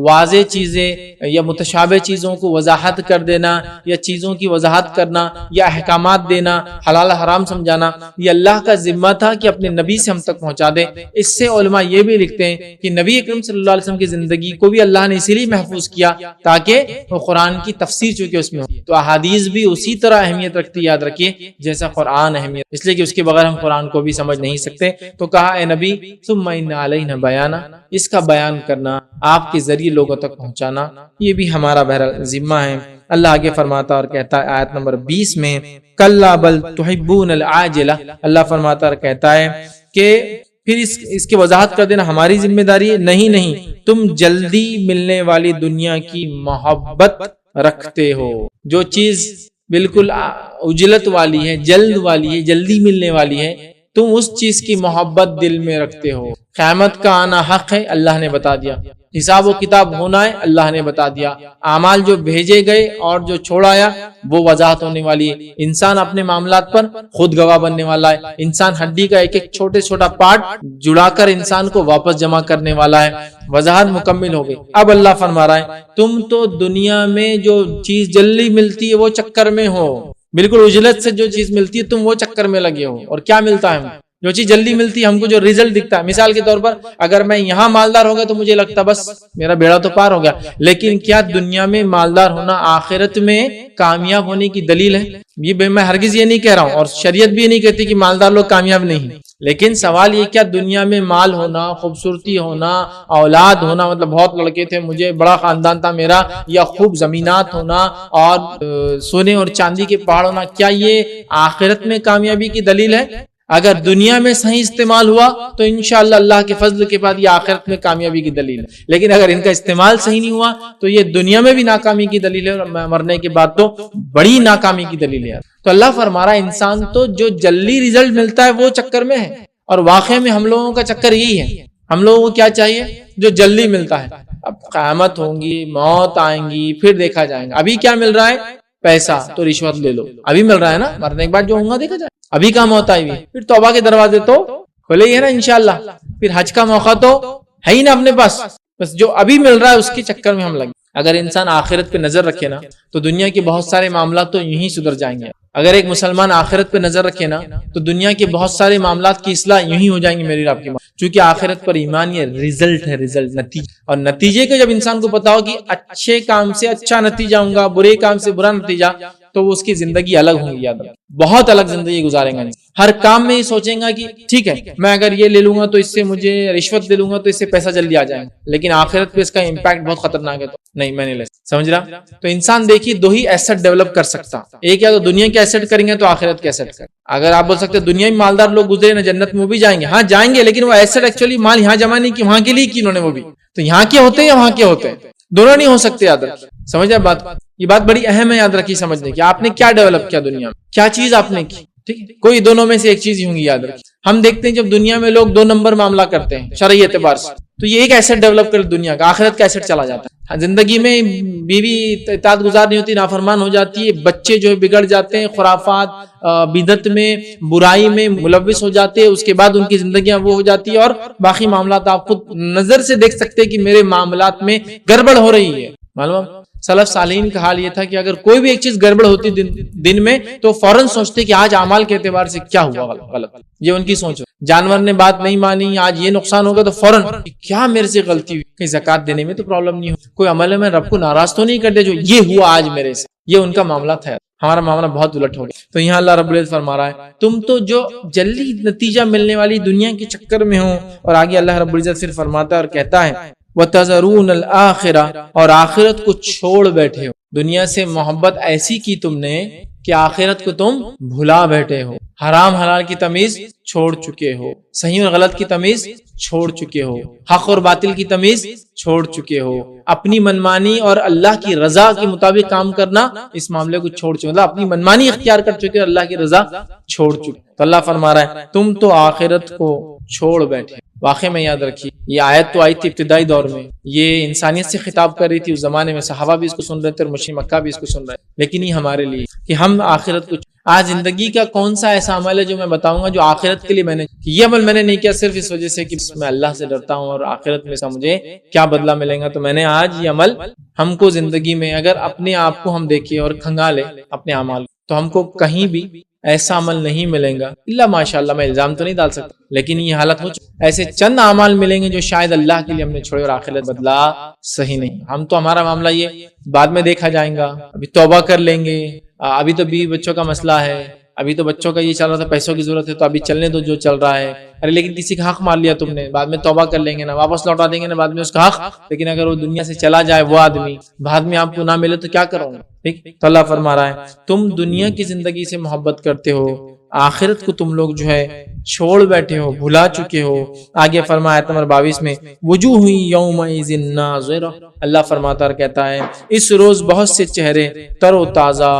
واضح چیزیں یا متشابہ چیزوں کو وضاحت کر دینا، یا چیزوں کی وضاحت کرنا، یا احکامات دینا، حلال حرام سمجھانا، یہ اللہ کا ذمہ تھا کہ اپنے نبی سے ہم تک پہنچا دے۔ اس سے علماء یہ بھی لکھتے ہیں کہ نبی اکرم صلی اللہ علیہ وسلم کی زندگی کو بھی اللہ نے اسی لیے محفوظ کیا تاکہ وہ قرآن کی تفسیر چونکہ اس میں ہو، تو احادیث بھی اسی طرح اہمیت رکھتی، یاد رکھیے جیسا قرآن اہمیت، اس لیے کہ اس کے بغیر ہم قرآن کو بھی سمجھ نہیں سکتے۔ تو کہا اے نبی ثم ان علینا بیانہ، اس کا بیان کرنا، آپ کے ذریعے لوگوں تک پہنچانا یہ بھی ہمارا بہرحال ذمہ ہے۔ اللہ آگے فرماتا اور کہتا ہے آیت نمبر 20 میں کلا بل تحبون العاجلہ، اللہ فرماتا اور کہتا ہے کہ پھر اس کی وضاحت کر دینا ہماری ذمہ داری ہے، نہیں تم جلدی ملنے والی دنیا کی محبت رکھتے ہو، جو چیز بالکل عجلت والی ہے، جلد والی ہے، جلدی ملنے والی ہے، تم اس چیز کی محبت دل میں رکھتے ہو۔ قیامت کا آنا حق ہے، اللہ نے بتا دیا، حساب و کتاب ہونا ہے، اللہ نے بتا دیا، اعمال جو بھیجے گئے اور جو چھوڑایا وہ وضاحت ہونے والی ہے، انسان اپنے معاملات پر خود گواہ بننے والا ہے، انسان ہڈی کا ایک ایک چھوٹا پارٹ جڑا کر انسان کو واپس جمع کرنے والا ہے، وضاحت مکمل ہو گئی۔ اب اللہ فرما رہا ہے تم تو دنیا میں جو چیز جلدی ملتی ہے وہ چکر میں ہو، بالکل اجلت سے جو چیز ملتی ہے تم وہ چکر میں لگے ہو، اور کیا ملتا ہے جو چیز جلدی ملتی ہے ہم کو، جو ریزلٹ دکھتا ہے. مثال کے طور پر اگر میں یہاں مالدار ہو گیا تو مجھے لگتا بس میرا بیڑا تو پار ہو گیا، لیکن کیا دنیا میں مالدار ہونا آخرت میں کامیاب ہونے کی دلیل ہے؟ یہ میں ہرگز یہ نہیں کہہ رہا ہوں، اور شریعت بھی یہ نہیں کہتی کہ مالدار لوگ کامیاب نہیں، لیکن سوال یہ کیا دنیا میں مال ہونا، خوبصورتی ہونا، اولاد ہونا، مطلب بہت لڑکے تھے مجھے، بڑا خاندان تھا میرا، یا خوب زمینات ہونا اور سونے اور چاندی کے پہاڑ ہونا، کیا یہ آخرت میں کامیابی کی دلیل ہے؟ اگر دنیا میں صحیح استعمال ہوا تو انشاءاللہ اللہ کے فضل کے بعد یہ آخرت میں کامیابی کی دلیل ہے، لیکن اگر ان کا استعمال صحیح نہیں ہوا تو یہ دنیا میں بھی ناکامی کی دلیل ہے، اور مرنے کے بعد تو بڑی ناکامی کی دلیل ہے. تو اللہ فرما رہا ہے انسان تو جو جلدی ریزلٹ ملتا ہے وہ چکر میں ہے، اور واقع میں ہم لوگوں کا چکر یہی ہے. ہم لوگوں کو کیا چاہیے؟ جو جلدی ملتا ہے. اب قیامت ہوں گی، موت آئیں گی، پھر دیکھا جائے گا. ابھی کیا مل رہا ہے؟ پیسہ، تو رشوت لے لو. ابھی مل رہا ہے نا، مرنے کے بعد جو ہوگا دیکھا جائے. ابھی کا موت آئی ہوئی، پھر توبہ کے دروازے تو کھلے ہی ہے نا انشاءاللہ. پھر حج کا موقع تو ہے ہی نا اپنے پاس، بس جو ابھی مل رہا ہے اس کے چکر میں ہم لگے. اگر انسان آخرت پہ نظر رکھے نا تو دنیا کے بہت سارے معاملات تو یوں ہی سدھر جائیں گے. اگر ایک مسلمان آخرت پہ نظر رکھے نا تو دنیا کے بہت سارے معاملات کی اصلاح یوں ہی ہو جائیں گے میری آپ کی بات. چونکہ آخرت پر ایمان یہ رزلٹ ہے، رزلٹ، نتیجہ. اور نتیجے کا جب انسان کو پتا ہو کہ اچھے کام سے اچھا نتیجہ ہوں گا، برے کام سے برا نتیجہ، تو وہ اس کی زندگی الگ ہوگی. یاد رکھ، بہت الگ زندگی گزاریں گا. ہر کام میں یہ سوچیں گا کہ ٹھیک ہے میں اگر یہ لے لوں گا تو اس سے مجھے رشوت دے لوں گا تو اس سے پیسہ جلدی آ جائے گا، لیکن آخرت پہ اس کا امپیکٹ بہت خطرناک ہے، تو نہیں میں نہیں لے سمجھ رہا. تو انسان دیکھیے دو ہی ایسٹ ڈیولپ کر سکتا، ایک یا تو دنیا کے ایسٹ کریں گے تو آخرت کے ایسٹ کریں. اگر آپ بول سکتے دنیا میں مالدار لوگ گزرے نا جنت میں وہ بھی جائیں گے، ہاں جائیں گے، لیکن وہ ایسٹ ایکچولی مال یہاں جمع نہیں کی، وہاں کے لیے کی انہوں نے، وہ بھی تو یہاں کے ہوتے ہیں یا وہاں کے ہوتے ہیں، دونوں نہیں ہو سکتے. یاد رکھیے، سمجھا بات؟ یہ بات بڑی اہم ہے، یاد رکھیے سمجھنے کی. آپ نے کیا ڈیولپ کیا دنیا میں، کیا چیز آپ نے کی، ٹھیک ہے؟ کوئی دونوں میں سے ایک چیز ہی ہوں گی. یاد رکھیے ہم دیکھتے ہیں جب دنیا میں لوگ 2 نمبر معاملہ کرتے ہیں شرعی اعتبار سے، تو یہ ایک ایسٹ ڈیولپ کر دنیا کا، آخرت کا ایسٹ چلا جاتا ہے. زندگی میں بیوی اطاعت گزار نہیں ہوتی، نافرمان ہو جاتی ہے، بچے جو بگڑ جاتے ہیں، خرافات، بدعت میں، برائی میں ملوث ہو جاتے ہیں، اس کے بعد ان کی زندگیاں وہ ہو جاتی ہے، اور باقی معاملات آپ خود نظر سے دیکھ سکتے ہیں کہ میرے معاملات میں گڑبڑ ہو رہی ہے. معلوم سلف صالحین کا حال یہ تھا کہ اگر کوئی بھی ایک چیز گڑبڑ ہوتی دن میں تو فوراً سوچتے کہ آج اعمال کے اعتبار سے کیا ہوا غلط. یہ ان کی سوچ. جانور نے بات نہیں مانی، آج یہ نقصان ہوگا تو فوراً کیا میرے سے غلطی ہوئی. کہیں زکات دینے میں تو پرابلم نہیں ہو، کوئی عمل میں رب کو ناراض تو نہیں کر دے جو یہ ہوا آج میرے سے. یہ ان کا معاملہ تھا. ہمارا معاملہ بہت الٹ ہو گیا. تو یہاں اللہ رب العزت فرما رہا ہے تم تو جو جلدی نتیجہ ملنے والی دنیا کے چکر میں ہو. اور آگے اللہ رب العزت پھر فرماتا ہے اور کہتا ہے وَتَذَرُونَ الْآخِرَةَ، اور آخرت کو چھوڑ بیٹھے ہو. دنیا سے محبت ایسی کی تم نے کہ آخرت کو تم بھلا بیٹھے ہو. حرام حلال کی تمیز چھوڑ چکے ہو، صحیح اور غلط کی تمیز چھوڑ چکے ہو، حق اور باطل کی تمیز چھوڑ چکے ہو، اپنی منمانی اور اللہ کی رضا کے مطابق کام کرنا اس معاملے کو چھوڑ چکے، مطلب اپنی منمانی اختیار کر چکے اور اللہ کی رضا چھوڑ چکے. تو اللہ فرما رہا ہے تم تو آخرت کو چھوڑ بیٹھے. واقع میں یاد رکھیے یہ آیت تو آئی تھی ابتدائی دور میں، یہ انسانیت سے خطاب کر رہی تھی. اس زمانے میں صحابہ بھی اس کو سن رہے تھے اور مشرک مکہ بھی اس کو سن رہے تھے، لیکن یہ ہمارے لیے کہ ہم آخرت کو. آج زندگی کا کون سا ایسا عمل ہے جو میں بتاؤں گا جو آخرت کے لیے میں نے یہ عمل میں نے نہیں کیا صرف اس وجہ سے کہ میں اللہ سے ڈرتا ہوں اور آخرت میں مجھے کیا بدلہ ملے گا، تو میں نے آج یہ عمل ہم کو زندگی میں اگر اپنے آپ کو ہم دیکھیں اور کھنگالے اپنے اعمال تو ہم کو کہیں بھی ایسا عمل نہیں ملیں گا اللہ ماشاءاللہ. میں الزام تو نہیں ڈال سکتا لیکن یہ حالت ہو ایسے چند اعمال ملیں گے جو شاید اللہ کے لیے ہم نے چھوڑے اور آخرت بدلا صحیح نہیں. ہم تو ہمارا معاملہ یہ بعد میں دیکھا جائے گا، ابھی توبہ کر لیں گے، ابھی تو بیوی بچوں کا مسئلہ ہے، ابھی تو بچوں کا یہ چل رہا تھا، پیسوں کی ضرورت ہے تو ابھی چلنے دو جو چل رہا ہے. ارے لیکن کسی کا حق مار لیا تم نے، بعد میں توبہ کر لیں گے نا، واپس لوٹا دیں گے نا بعد میں اس کا حق. لیکن اگر وہ دنیا سے چلا جائے وہ آدمی بعد میں آپ کو نہ ملے تو کیا کرو گے؟ ٹھیک. تو اللہ فرما رہا ہے تم دنیا کی زندگی سے محبت کرتے ہو، آخرت کو تم لوگ جو ہے چھوڑ بیٹھے ہو، بھلا چکے ہو. آگے فرمایا آیت نمبر 22 میں وجوہ یومئذ ناظرہ، اللہ فرماتا اور کہتا ہے اس روز بہت سے چہرے تر و تازہ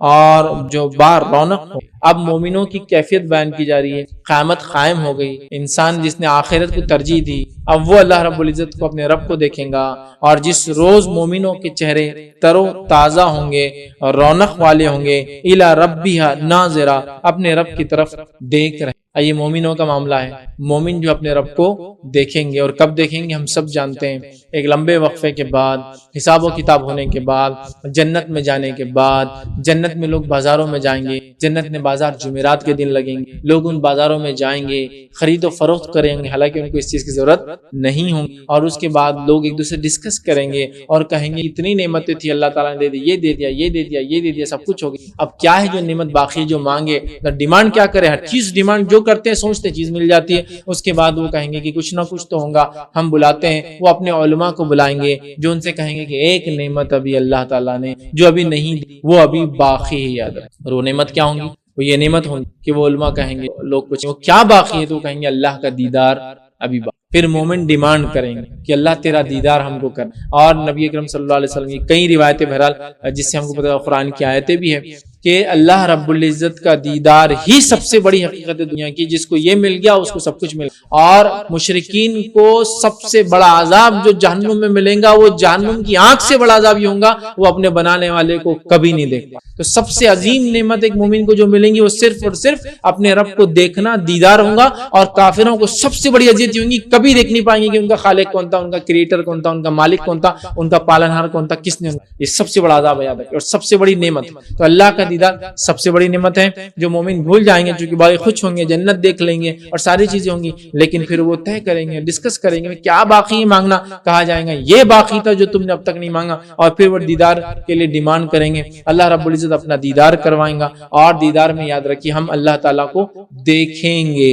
اور جو بار رونق ہو. اب مومنوں کی کیفیت بیان کی جا رہی ہے. قیامت قائم ہو گئی، انسان جس نے آخرت کو ترجیح دی اب وہ اللہ رب العزت کو اپنے رب کو دیکھیں گا، اور جس روز مومنوں کے چہرے تر و تازہ ہوں گے اور رونق والے ہوں گے، الی ربہا ناظرہ، اپنے رب کی طرف دیکھ رہے. یہ مومنوں کا معاملہ ہے. مومن جو اپنے رب کو دیکھیں گے، اور کب دیکھیں گے ہم سب جانتے ہیں، ایک لمبے وقفے کے بعد، حساب و کتاب ہونے کے بعد، جنت میں جانے کے بعد. جنت میں لوگ بازاروں میں جائیں گے، جنت میں بازار جمعرات کے دن لگیں گے، لوگ ان بازاروں میں جائیں گے، خرید و فروخت کریں گے، حالانکہ ان کو اس چیز کی ضرورت نہیں ہوگی، اور اس کے بعد لوگ ایک دوسرے ڈسکس کریں گے اور کہیں گے اتنی نعمتیں تھی اللہ تعالیٰ نے دے دی، یہ دے دیا، یہ دے دیا، یہ دے دیا، سب کچھ ہو گیا، اب کیا ہے جو نعمت باقی ہے جو مانگے؟ ڈیمانڈ کیا کرے؟ ہر چیز ڈیمانڈ جو کرتے ہیں سوچتے چیز مل جاتی ہے۔ اس کے بعد وہ کہیں گے کہ کچھ نہ کچھ تو ہوگا، ہم بلاتے ہیں، وہ اپنے علماء کو بلائیں گے جو ان سے کہیں گے کہ ایک نعمت ابھی اللہ تعالیٰ نے جو ابھی نہیں دی وہ ابھی باقی ہے، یاد رکھ۔ اور وہ نعمت کیا ہوں گی؟ وہ یہ نعمت ہوگی کہ وہ علماء کہیں گے، لوگ پوچھیں وہ کیا باقی ہے، تو کہیں گے اللہ کا دیدار ابھی باقی۔ پھر مومن ڈیمانڈ کریں گے کہ اللہ تیرا دیدار ہم کو کر، اور نبی اکرم صلی اللہ علیہ وسلم کی کئی روایتیں بہرحال جس سے ہم کو پتہ قرآن کی آیتیں بھی ہیں کہ اللہ رب العزت کا دیدار ہی سب سے بڑی حقیقت ہے دنیا کی، جس کو یہ مل گیا اس کو سب کچھ مل گیا۔ اور مشرکین کو سب سے بڑا عذاب جو جہنم میں ملے گا وہ جہنم کی آنکھ سے بڑا عذاب یہ ہوگا وہ اپنے بنانے والے کو کبھی نہیں دیکھ پا۔ تو سب سے عظیم نعمت ایک مومن کو جو ملیں گی وہ صرف اور صرف اپنے رب کو دیکھنا، دیدار ہوگا، اور کافروں کو سب سے بڑی اذیت ہوں گی، کبھی دیکھ نہیں پائیں گے کہ ان کا خالق کون تھا، ان کا کریٹر کون تھا، ان کا مالک کون تھا، ان کا پالنہار کون تھا، کس نے۔ یہ سب سے بڑا عذاب ہے، یاد رکھیں، اور سب سے بڑی نعمت۔ تو اللہ کا دیدار سب سے بڑی نعمت ہے جو مومن بھول جائیں گے، چونکہ بڑے خوش ہوں گے، جنت دیکھ لیں گے اور ساری چیزیں ہوں گی، لیکن پھر وہ طے کریں گے، ڈسکس کریں گے کیا باقی ہے مانگنا، کہا جائے گا یہ باقی تھا جو تم نے اب تک نہیں مانگا، اور پھر وہ دیدار کے لیے ڈیمانڈ کریں گے۔ اللہ رب العزت اپنا دیدار کروائیں گا، اور دیدار میں یاد رکھیے ہم اللہ تعالیٰ کو دیکھیں گے۔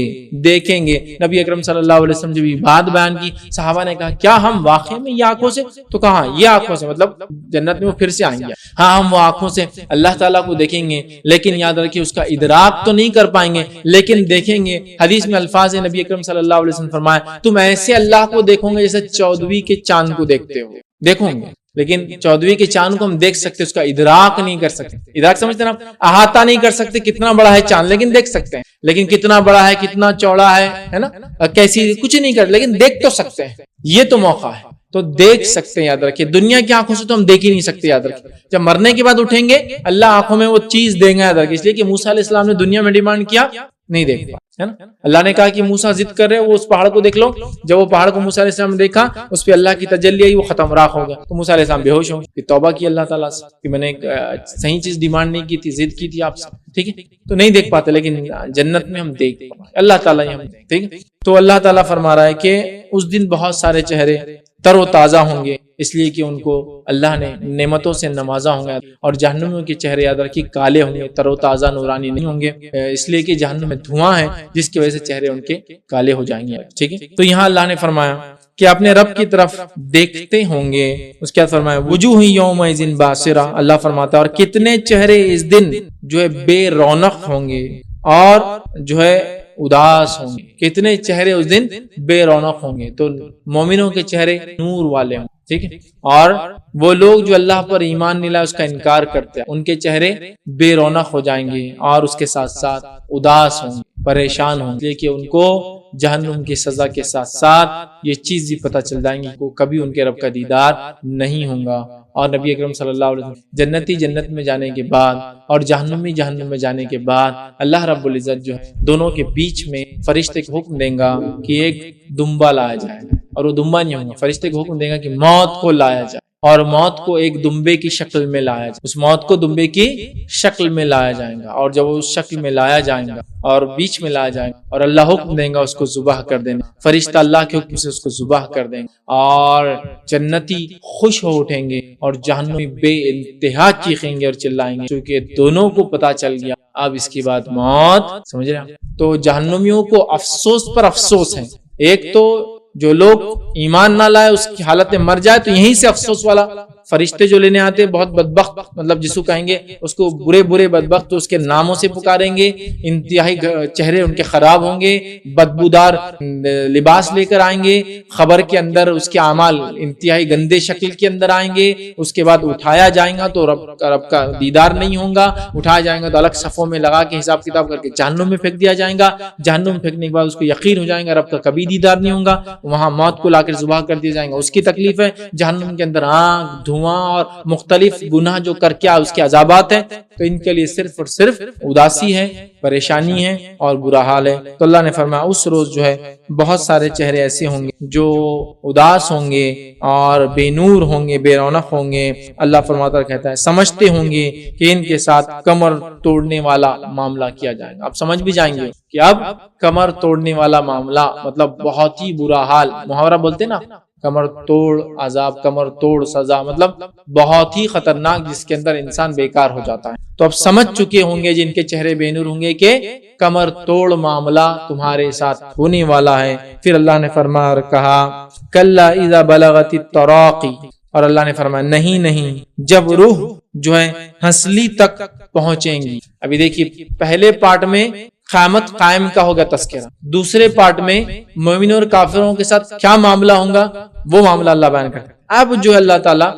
نبی اکرم صلی اللہ علیہ وسلم جب یہ بات بیان کی، صحابہ نے کہا کیا ہم واقعی میں یہ آنکھوں سے؟ تو کہا یہ آنکھوں سے، مطلب جنت میں وہ پھر سے آئیں گے، ہاں ہم وہ آنکھوں سے اللہ تعالیٰ کو دیکھیں گے، لیکن یاد رکھیے اس کا ادراک تو نہیں کر پائیں گے، لیکن دیکھیں گے۔ حدیث میں الفاظ ہیں، نبی اکرم صلی اللہ علیہ وسلم فرمایا تم ایسے اللہ کو دیکھو گے جیسے 14ویں کے چاند کو دیکھتے ہو، دیکھو گے، لیکن 14ویں کے چاند کو ہم دیکھ سکتے، اس کا ادراک نہیں کر سکتے۔ ادراک سمجھتے ہیں نا، احاطہ نہیں کر سکتے کتنا بڑا ہے چاند، لیکن دیکھ سکتے ہیں، لیکن کتنا بڑا ہے، کتنا چوڑا ہے نا، کیسی، کچھ نہیں کر، لیکن دیکھ تو سکتے ہیں۔ یہ تو موقع ہے تو دیکھ سکتے ہیں، یاد رکھیے۔ دنیا کی آنکھوں سے تو ہم دیکھ ہی نہیں سکتے، یاد رکھیے۔ جب مرنے کے بعد اٹھیں گے اللہ آنکھوں میں وہ چیز دیں گا، یاد رکھیے۔ اس لیے کہ موسیٰ علیہ السلام نے دنیا میں ڈیمانڈ کیا، نہیں دیکھ پا، ہے نا۔ اللہ نے کہا کہ موسیٰ ضد کر رہے ہو، وہ اس پہاڑ کو دیکھ لو۔ جب وہ پہاڑ کو موسیٰ علیہ السلام نے دیکھا، اس پہ اللہ کی تجلی آئی، وہ ختم راکھ ہو گیا، تو موسیٰ علیہ السلام بے ہوش ہو گئے، پھر توبہ کی اللہ تعالیٰ سے کہ میں نے صحیح چیز ڈیمانڈ نہیں کی تھی، ضد کی تھی آپ سے، ٹھیک ہے، تو نہیں دیکھ پاتے، لیکن جنت میں ہم دیکھ پائیں، اللہ تعالیٰ ہی ہم، ٹھیک ہے۔ تو اللہ تعالیٰ فرما رہا ہے کہ اس دن بہت سارے چہرے تر و تازہ ہوں گے، اس لیے کہ ان کو اللہ نے نعمتوں سے نوازا ہوں گے، اور جہنمیوں کے چہرے یاد رکھیے کالے ہوں گے، تر و تازہ نورانی نہیں ہوں گے، اس لیے کہ جہنم میں دھواں ہے جس کی وجہ سے چہرے ان کے کالے ہو جائیں گے، ٹھیک ہے۔ تو یہاں اللہ نے فرمایا کہ اپنے رب کی طرف دیکھتے ہوں گے، اس کے بعد فرمایا وجوہ یومئذ باسرہ، اللہ فرماتا ہے اور کتنے چہرے اس دن جو ہے بے رونق ہوں گے اور جو ہے اداس ہوں گے، کتنے چہرے اس دن بے رونق ہوں گے۔ تو مومنوں کے چہرے نور والے ہوں، ٹھیک ہے، اور وہ لوگ جو اللہ پر ایمان نہیں لائے، اس کا انکار کرتے ہیں، ان کے چہرے بے رونق ہو جائیں گے، اور اس کے ساتھ ساتھ اداس ہوں گے، پریشان ہوں گے، لیکن ان کو جہنم کی سزا کے ساتھ ساتھ یہ چیز بھی پتہ چل جائیں گی کہ کبھی ان کے رب کا دیدار نہیں ہوگا۔ اور نبی اکرم صلی اللہ علیہ وسلم جنتی جنت میں جانے کے بعد اور جہنمی جہنم میں جانے کے بعد اللہ رب العزت جو ہے دونوں کے بیچ میں فرشتے کو حکم دیں گا کہ ایک دمبا لایا جائے، اور وہ دمبا نہیں ہوگا، فرشتے کو حکم دیں گا کہ موت کو لایا جائے، اور موت کو ایک دمبے کی شکل میں لایا جائے، اس موت کو دمبے کی شکل میں لایا جائے گا، اور جب وہ اس شکل میں لایا جائے گا اور بیچ میں لایا جائے گا اور اللہ حکم دیں گا اس کو ذبح کر دینا، فرشتہ اللہ کے حکم سے اس کو ذبح کر دیں گے، اور جنتی خوش ہو اٹھیں گے اور جہنمی بے انتہا چیخیں گے اور چلائیں گے، کیونکہ دونوں کو پتا چل گیا اب اس کے بعد موت، سمجھ رہے ہیں۔ تو جہنمیوں کو افسوس پر افسوس ہے، ایک تو جو لوگ ایمان نہ لائے اس کی حالت میں مر جائے تو یہیں سے افسوس والا، فرشتے جو لینے آتے بہت بدبخت، مطلب جس کو کہیں گے اس کو برے برے بدبخت، تو اس کے ناموں سے پکاریں گے، انتہائی چہرے ان کے خراب ہوں گے، بدبودار لباس لے کر آئیں گے، خبر کے اندر اس کے اعمال انتہائی گندے شکل کے اندر آئیں گے، اس کے بعد اٹھایا جائیں گا تو رب کا دیدار نہیں ہوگا، اٹھایا جائیں گا تو الگ صفوں میں لگا کے حساب کتاب کر کے جہنم میں پھینک دیا جائے گا، جہنم میں پھینکنے کے بعد اس کو یقین ہو جائے گا رب کا کبھی دیدار نہیں ہوگا، وہاں موت کو لا کر ذبح کر دیا جائے گا، اس کی تکلیف ہے، جہنم کے اندر آگ دھواں دھواں اور مختلف گناہ جو کر کے اس کے عذابات ہیں، تو ان کے لیے صرف اور صرف اداسی ہے، پریشانی ہے اور برا حال ہے۔ تو اللہ نے فرمایا اس روز جو ہے بہت سارے چہرے ایسے ہوں گے جو اداس ہوں گے اور بے نور ہوں گے، بے رونق ہوں گے۔ اللہ فرماتا کہتا ہے سمجھتے ہوں گے کہ ان کے ساتھ کمر توڑنے والا معاملہ کیا جائے گا۔ آپ سمجھ بھی جائیں گے کہ اب کمر توڑنے والا معاملہ مطلب بہت ہی برا حال، محاورہ بولتے نا کمر توڑ عذاب، کمر توڑ سزا، مطلب بہت ہی خطرناک جس کے اندر انسان بیکار ہو جاتا ہے۔ تو اب سمجھ چکے ہوں گے جن کے چہرے بے نور ہوں گے کہ کمر توڑ معاملہ تمہارے ساتھ ہونے والا ہے۔ پھر اللہ نے فرمایا اور کہا کلا اذا بلغت التراقی، اور اللہ نے فرمایا نہیں جب روح جو ہے ہنسلی تک پہنچیں گی۔ ابھی دیکھیے پہلے پارٹ میں قیامت قائم کا ہوگا تذکرہ، دوسرے پارٹ میں مومنوں اور کافروں کے ساتھ کیا معاملہ ہوگا وہ معاملہ اللہ بیان کرتا ہے۔ اب جو ہے اللہ تعالیٰ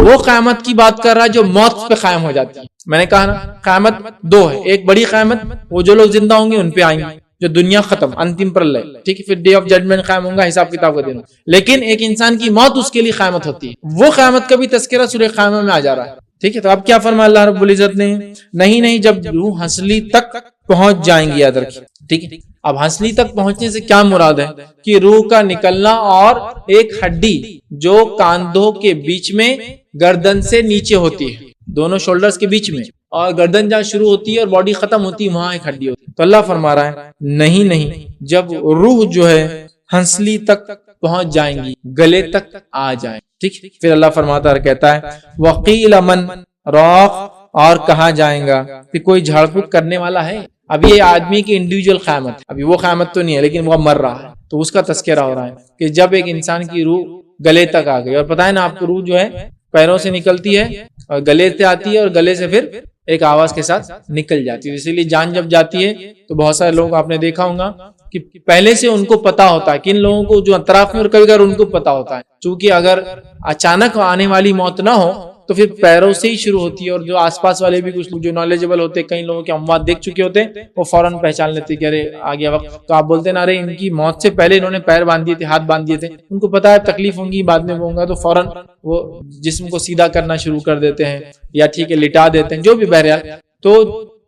وہ قیامت کی بات کر رہا ہے جو موت پہ قائم ہو جاتی ہے۔ میں نے کہا نا قیامت دو ہے، ایک بڑی قیامت وہ جو لوگ زندہ ہوں گے ان پہ آئیں گے، جو دنیا ختم انتم پرلے، ٹھیک ہے، پھر ڈے آف ججمنٹ قائم ہوگا، حساب کتاب کا دن۔ لیکن ایک انسان کی موت اس کے لیے قیامت ہوتی ہے، وہ قیامت کا بھی تذکرہ سورہ قیامہ میں آ جا رہا ہے، ٹھیک ہے۔ تو اب کیا فرمایا اللہ رب العزت نے، نہیں جب روح ہنسلی تک پہنچ جائیں گی، یاد رکھیے، ٹھیک ہے۔ اب ہنسلی تک پہنچنے سے کیا مراد ہے کہ روح کا نکلنا اور ایک ہڈی جو کاندھوں کے بیچ میں گردن سے نیچے ہوتی ہے، دونوں شولڈرز کے بیچ میں، اور گردن جہاں شروع ہوتی ہے اور باڈی ختم ہوتی ہے وہاں ایک ہڈی ہوتی ہے۔ تو اللہ فرما رہا ہے نہیں جب روح جو ہے ہنسلی تک پہنچ جائیں گی، گلے تک آ جائیں، ٹھیک۔ پھر اللہ فرماتا ہے کہتا ہے وقیل من راق، اور کہا جائیں گا کہ کوئی جھاڑ پھونک کرنے والا ہے۔ اب یہ آدمی کی انڈیویجول قیامت ہے، ابھی وہ قیامت تو نہیں ہے لیکن وہ مر رہا ہے، تو اس کا تذکرہ ہو رہا ہے کہ جب ایک انسان کی روح گلے تک آ گئی، اور پتہ ہے نا آپ کو روح جو ہے پیروں سے نکلتی ہے اور گلے سے آتی ہے اور گلے سے پھر ایک آواز کے ساتھ نکل جاتی ہے۔ اسی لیے جان جب جاتی ہے تو بہت سارے لوگ آپ نے دیکھا ہوگا کہ پہلے سے ان کو پتا ہوتا ہے، کن لوگوں کو جو اطراف میں اور کبھی کبھار ان کو پتا ہوتا ہے، چونکہ اگر اچانک آنے والی موت نہ ہو تو پھر پیروں سے ہی شروع ہوتی ہے، اور جو آس پاس والے بھی کچھ لوگ جو نالجبل ہوتے ہیں، کئی لوگوں کے اموات دیکھ چکے ہوتے ہیں، وہ فوراً پہچان لیتے کہ ارے آ گیا وقت۔ تو آپ بولتے نا ارے ان کی موت سے پہلے انہوں نے پیر باندھ دیے تھے، ہاتھ باندھ دیے تھے، ان کو پتا ہے تکلیف ہوں گی بعد میں وہ ہوگا، تو فوراً وہ جسم کو سیدھا کرنا شروع کر دیتے ہیں، یا ٹھیک ہے لٹا دیتے ہیں، جو بھی بہرحال۔ تو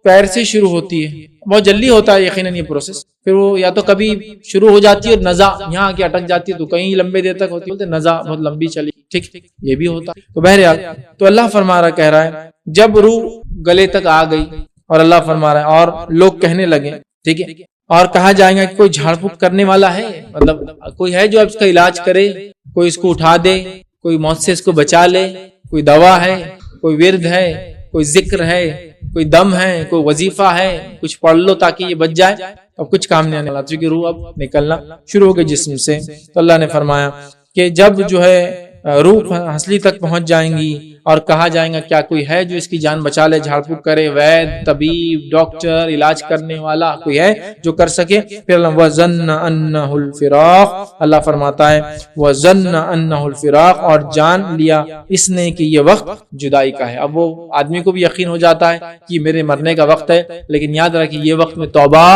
پیر سے شروع ہوتی ہے، بہت جلدی ہوتا ہے یقیناً یہ پروسیس، پھر وہ یا تو کبھی شروع ہو جاتی ہے اور نزا یہاں کے اٹک جاتی ہے، تو کہیں لمبے دیر تک ہوتی ہے، نزا بہت لمبی چلی، ٹھیک یہ بھی ہوتا ہے۔ تو بہرحال تو اللہ فرما رہا کہہ رہا ہے جب روح گلے تک آ گئی، اور اللہ فرما رہا ہے اور لوگ کہنے لگے، ٹھیک ہے، اور کہا جائے گا کہ کوئی جھاڑ پھونک کرنے والا ہے، مطلب کوئی ہے جو اب اس کا علاج کرے، کوئی اس کو اٹھا دے، کوئی موت سے اس کو بچا لے، کوئی دوا ہے، کوئی ورد ہے، کوئی ذکر ہے، کوئی دم ہے، کوئی وظیفہ ہے، کچھ پڑھ لو تاکہ یہ بچ جائے۔ اب کچھ کام نہیں آنے والا کیونکہ روح اب نکلنا شروع ہو گئی جسم سے۔ تو اللہ نے فرمایا کہ جب جو ہے روح ہنسلی تک پہنچ جائیں گی اور کہا جائیں گا کیا کوئی ہے جو اس کی جان بچا لے، جھاڑ پھونک کرے، وید، طبیب، ڈاکٹر، علاج کرنے والا کوئی ہے جو کر سکے؟ پھر اللہ وَظَنَّ أَنَّهُ الْفِرَاقُ، اللہ فرماتا ہے وَظَنَّ أَنَّهُ الْفِرَاقُ، اور جان لیا اس نے کہ یہ وقت جدائی کا ہے۔ اب وہ آدمی کو بھی یقین ہو جاتا ہے کہ میرے مرنے کا وقت ہے، لیکن یاد رکھیں یہ وقت میں توبہ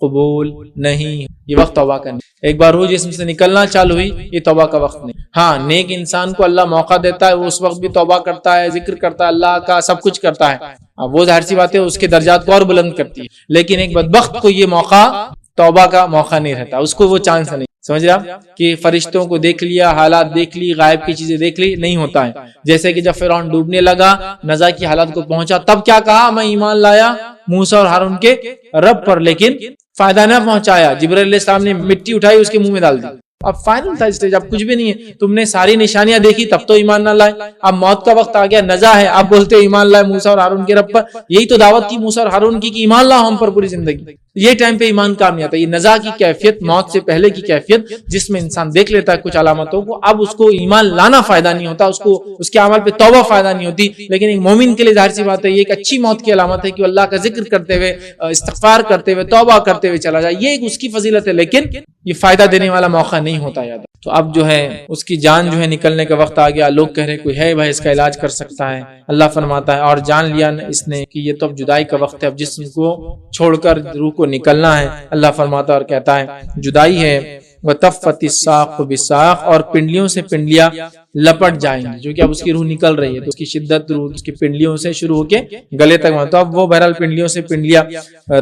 قبول نہیں، یہ وقت توبہ کرنے۔ ایک بار روح جسم سے نکلنا چالو ہوئی، یہ توبہ کا وقت نہیں۔ ہاں نیک انسان کو اللہ موقع دیتا ہے، وہ اس وقت بھی توبہ کرتا ہے، ذکر کرتا ہے اللہ کا، سب کچھ کرتا ہے، وہ ظاہر سی بات ہے اس کے درجات کو اور بلند کرتی ہے۔ لیکن ایک بدبخت کو یہ موقع توبہ کا موقع نہیں رہتا، اس کو وہ چانس نہیں، سمجھ رہا کہ فرشتوں کو دیکھ لیا، حالات دیکھ لی، غائب کی چیزیں دیکھ لی، نہیں ہوتا ہے۔ جیسے کہ جب فرعون ڈوبنے لگا، نزا کی حالات کو پہنچا، تب کیا کہا؟ میں ایمان لایا موسیٰ اور ہارون کے رب پر، لیکن فائدہ نہ پہنچایا۔ جبرائیل علیہ السلام نے مٹی اٹھائی اس کے منہ میں ڈال دی۔ اب فائنل تھا اسٹیج، اب کچھ بھی نہیں ہے، تم نے ساری نشانیاں دیکھی تب تو ایمان نہ لائے، اب موت کا وقت آ گیا، نزا ہے، اب بولتے ایمان لائے موسیٰ اور ہارون کے رب پر۔ یہی تو دعوت تھی موسیٰ اور ہارون کی کہ ایمان لاؤ ہم پر پوری زندگی۔ یہ ٹائم پہ ایمان کام نہیں آتا، یہ نزا کی کیفیت، موت سے پہلے کی کیفیت جس میں انسان دیکھ لیتا ہے کچھ علامتوں کو، اب اس کو ایمان لانا فائدہ نہیں ہوتا، اس کو اس کے عمل پہ توبہ فائدہ نہیں ہوتی۔ لیکن ایک مومن کے لیے ظاہر سی بات ہے یہ ایک اچھی موت کی علامت ہے کہ اللہ کا ذکر کرتے ہوئے، استغفار کرتے ہوئے، توبہ کرتے ہوئے چلا جائے، یہ ایک اس کی فضیلت ہے، لیکن یہ فائدہ دینے والا موقع نہیں ہوتا یاد۔ تو اب جو ہے اس کی جان جو ہے نکلنے کا وقت آ گیا، لوگ کہہ رہے کوئی ہے بھائی اس کا علاج کر سکتا ہے۔ اللہ فرماتا ہے اور جان لیا اس نے کہ یہ تو اب جدائی کا وقت ہے، اب جسم کو چھوڑ کر روح کو نکلنا ہے۔ اللہ فرماتا ہے اور کہتا ہے جدائی ہے وَتَفَّتِ السَّاقُ بِالسَّاقِ، اور پنڈلیوں سے پنڈلیاں لپٹ جائیں گی، جو کہ اب اس کی روح نکل رہی ہے تو اس کی شدت روح اس کی پنڈلیوں سے شروع ہو کے گلے تک، تو اب وہ بہرحال پنڈلیوں سے پنڈلیاں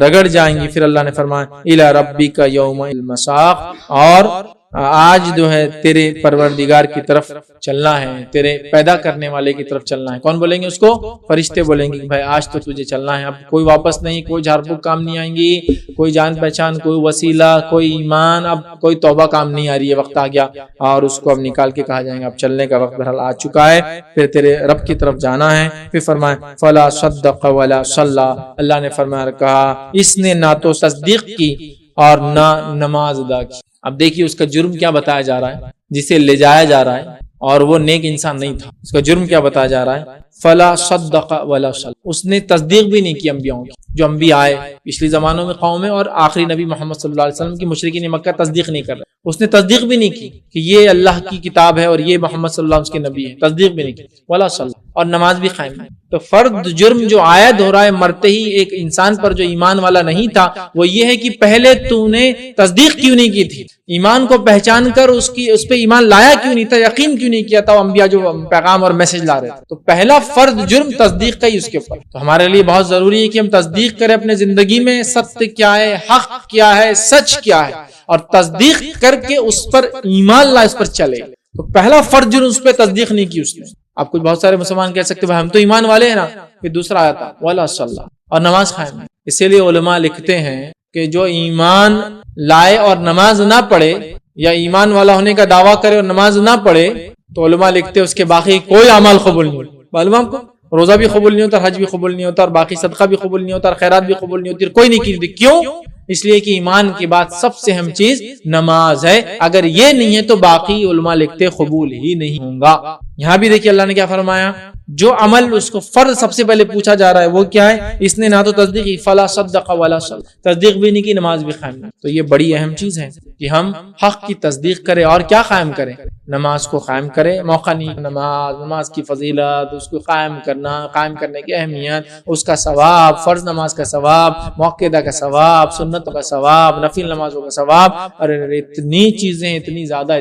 رگڑ جائیں گی۔ پھر اللہ نے فرمایا اِلَىٰ رَبِّكَ يَوْمَئِذٍ الْمَسَاقُ، اور آج جو ہے تیرے پروردگار کی طرف چلنا ہے، تیرے پیدا کرنے والے کی طرف چلنا ہے۔ کون بولیں گے اس کو؟ فرشتے بولیں گے کہ بھائی آج تو تجھے چلنا ہے، اب کوئی واپس نہیں، کوئی جھاڑ پھونک کام نہیں آئیں گی، کوئی جان پہچان، کوئی وسیلہ، کوئی ایمان، اب کوئی توبہ کام نہیں آ رہی ہے، وقت آ گیا اور اس کو اب نکال کے کہا جائے گا اب چلنے کا وقت بہرحال آ چکا ہے، پھر تیرے رب کی طرف جانا ہے۔ پھر فرمائے فلا صدق ولا صلی، اللہ نے فرمایا کہا اس نے نہ تو تصدیق کی اور نہ نماز ادا کی۔ اب دیکھیے اس کا جرم کیا بتایا جا رہا ہے، جسے لے جایا جا رہا ہے اور وہ نیک انسان نہیں تھا، اس کا جرم کیا بتایا جا رہا ہے؟ فلا صدق ولا صلی، اس نے تصدیق بھی نہیں کی انبیاءوں کی، جو انبیاء آئے پچھلی زمانوں میں قوم میں، اور آخری نبی محمد صلی اللہ علیہ وسلم کی مشرکین مکہ تصدیق نہیں کر رہے، اس نے تصدیق بھی نہیں کی کہ یہ اللہ کی کتاب ہے اور یہ محمد صلی اللہ علیہ وسلم کے نبی ہے، تصدیق بھی نہیں کی، ولا صلی، اور نماز بھی قائم نہیں۔ تو فرد جرم جو عائد ہو رہا ہے مرتے ہی ایک انسان پر جو ایمان والا نہیں تھا، وہ یہ ہے کہ پہلے تو نے تصدیق کیوں نہیں کی تھی، ایمان کو پہچان کر اس پہ ایمان لایا کیوں نہیں تھا، یقین کیوں نہیں کیا تھا انبیاء جو پیغام اور میسج لا رہے تھے۔ تو پہلا فرد جرم تصدیق کا ہی اس کے اوپر۔ تو ہمارے لیے بہت ضروری ہے کہ ہم تصدیق کریں اپنے زندگی میں، ستیہ کیا ہے، حق کیا ہے، سچ کیا ہے، اور تصدیق کر کے اس پر ایمان لائے، اس پر چلے۔ تو پہلا فرد جرم اس پہ تصدیق نہیں کی اس نے۔ آپ کچھ بہت سارے مسلمان کہہ سکتے ہیں ہم تو ایمان والے ہیں نا، پھر دوسرا آیا تھا ولا صلی، اور نماز قائم ہے۔ اسی لیے علماء لکھتے ہیں کہ جو ایمان لائے اور نماز نہ پڑھے، یا ایمان والا ہونے کا دعویٰ کرے اور نماز نہ پڑھے، تو علماء لکھتے ہیں اس کے باقی کوئی اعمال قبول نہیں ہوتے۔ معلوم آپ کو روزہ بھی قبول نہیں ہوتا، حج بھی قبول نہیں ہوتا، اور باقی صدقہ بھی قبول نہیں ہوتا، اور خیرات بھی قبول نہیں ہوتی، کوئی نہیں کی۔ کیوں؟ اس لیے کہ ایمان کے بعد سب سے اہم چیز نماز ہے، اگر یہ نہیں ہے تو باقی علماء لکھتے قبول ہی نہیں ہوگا۔ یہاں بھی دیکھیے اللہ نے کیا فرمایا، جو عمل اس کو فرض سب سے پہلے پوچھا جا رہا ہے وہ کیا ہے، اس نے نہ تو تصدیق کی، فلا صدق ولا صلی، تصدیق بھی نہیں کی، نماز بھی قائم نہیں۔ تو یہ بڑی اہم چیز ہے کہ ہم حق کی تصدیق کریں اور کیا قائم کریں، نماز کو قائم کریں۔ موقع نہیں، نماز کی فضیلت، اس کو قائم کرنا، قائم کرنے کی اہمیت، اس کا ثواب، فرض نماز کا ثواب، موقعہ کا ثواب، سنتوں کا ثواب، نفل نمازوں کا ثواب، اور اتنی چیزیں اتنی زیادہ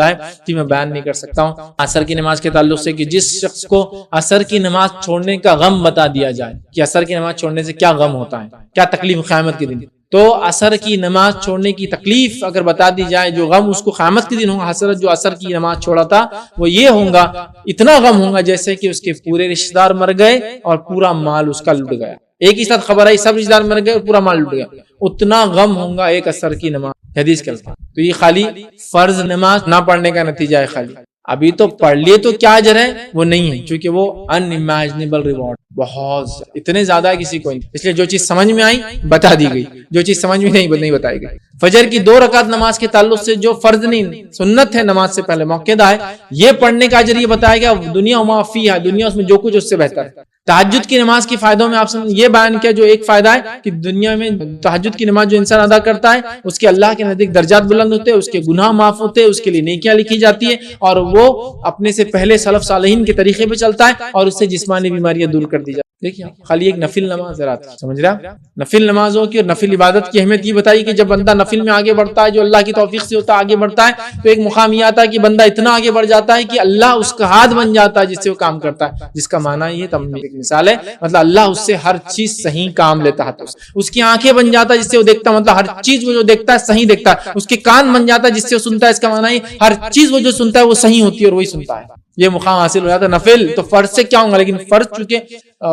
ہے کہ میں بیان نہیں کر سکتا ہوں۔ عصر کی نماز کے تعلق سے کہ جس شخص کو عصر کی نماز چھوڑنے کا غم بتا دیا جائے کہ عصر کی نماز چھوڑنے سے کیا غم ہوتا ہے، کیا تکلیف قیامت کے دن، تو عصر کی نماز چھوڑنے کی تکلیف اگر بتا دی جائے، جو غم اس کو قیامت کے دن ہوگا، حسرت جو عصر کی نماز چھوڑا تھا وہ یہ ہوگا، اتنا غم ہوگا جیسے کہ اس کے پورے رشتہ دار مر گئے اور پورا مال اس کا لٹ گیا، ایک ہی ساتھ خبر آئی سب رشتہ دار مر گئے اور پورا مال لٹ گیا، اتنا غم ہوگا ایک عصر کی نماز، حدیث کے الفاظ۔ تو یہ خالی فرض نماز نہ پڑھنے کا نتیجہ ہے، خالی ابھی تو پڑھ لیے تو کیا اجر ہے، وہ نہیں ہے، کیونکہ وہ unimaginable reward بہت اتنے زیادہ ہے کسی کو نہیں۔ اس لیے جو چیز سمجھ میں آئی بتا دی گئی، جو چیز سمجھ میں نہیں بتائی گئی۔ فجر کی 2 رکعت نماز کے تعلق سے جو فرض نہیں، سنت ہے، نماز سے پہلے موقعہ ہے، یہ پڑھنے کا اجر یہ بتایا گیا، دنیا وما فیہا، دنیا اس میں جو کچھ اس سے بہتر ہے۔ تہجد کی نماز کے فائدوں میں آپ سے یہ بیان کیا، جو ایک فائدہ ہے کہ دنیا میں تہجد کی نماز جو انسان ادا کرتا ہے اس کے اللہ کے نزدیک درجات بلند ہوتے ہیں، اس کے گناہ معاف ہوتے ہیں، اس کے لیے نیکیاں لکھی جاتی ہے، اور وہ اپنے سے پہلے سلف صالحین کے طریقے پہ چلتا ہے اور اس سے جسمانی بیماریاں دور کر دی جاتی ہیں۔ دیکھیے خالی ایک نفل نماز رات کی، سمجھ رہا، نفل نمازوں کی اور نفل عبادت کی اہمیت یہ بتائی کہ جب بندہ نفل میں آگے بڑھتا ہے، جو اللہ کی توفیق سے ہوتا ہے آگے بڑھتا ہے، تو ایک مقام یہ آتا ہے کہ بندہ اتنا آگے بڑھ جاتا ہے کہ اللہ اس کا ہاتھ بن جاتا ہے جس سے وہ کام کرتا ہے، جس کا معنی یہ تم ایک مثال ہے، مطلب اللہ اس سے ہر چیز صحیح کام لیتا ہے، اس کی آنکھیں بن جاتا ہے جس سے وہ دیکھتا ہے، مطلب ہر چیز وہ جو دیکھتا ہے صحیح دیکھتا ہے، اس کے کان بن جاتا ہے جس سے وہ سنتا ہے، اس کا معنی ہے ہر چیز وہ جو سنتا ہے وہ صحیح ہوتی ہے اور وہی سنتا ہے، یہ مقام حاصل ہو جاتا ہے۔ نفل تو فرض سے کیا ہوگا، لیکن فرض چونکہ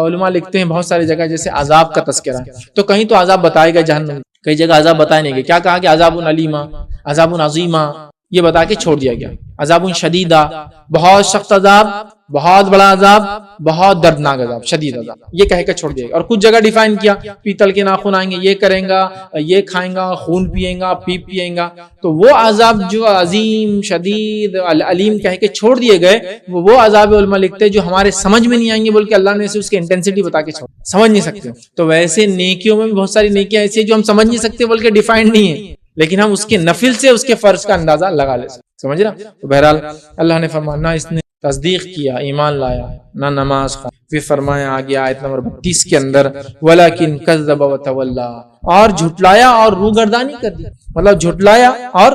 علماء لکھتے ہیں بہت ساری جگہ جیسے عذاب کا تذکرہ ہے، تو کہیں تو عذاب بتائے گا جہنم، کئی جگہ عذاب بتائے نہیں گئے، کیا کہا کہ عذاب علیمہ، عذاب عظیمہ، یہ بتا کے چھوڑ دیا گیا، عذاب شدیدہ، بہت سخت عذاب، بہت بڑا عذاب، بہت دردناک عذاب، شدید عذاب، یہ کہہ کے چھوڑ دیا گیا۔ اور کچھ جگہ ڈیفائن کیا، پیتل کے ناخن آئیں گے، یہ کریں گا، یہ کھائیں گا، خون پیئیں گا، پیپ پیئیں گا، تو وہ عذاب جو عظیم شدید علیم کہہ کے چھوڑ دیے گئے، وہ عذاب علماء لکھتے جو ہمارے سمجھ میں نہیں آئیں گے، بلکہ اللہ نے اس کی انٹینسٹی بتا کے چھوڑ، سمجھ نہیں سکتے۔ تو ویسے نیکیوں میں بھی بہت ساری نیکیاں ایسی ہیں جو ہم سمجھ نہیں سکتے بلکہ ڈیفائنڈ نہیں ہے، لیکن ہم اس کے نفل سے اس کے فرض کا اندازہ لگا لے سکتے، سمجھ رہا۔ تو بہرحال اللہ نے فرمایا نہ اس نے تصدیق کیا، ایمان لایا، نہ نماز خواہ۔ پھر فرمایا آگے آیت نمبر 32 کے اندر وَلَكِنْ كَذَّبَ وَتَوَلَّى، اور جھٹلایا اور روگردانی کر دی، مطلب جھٹلایا اور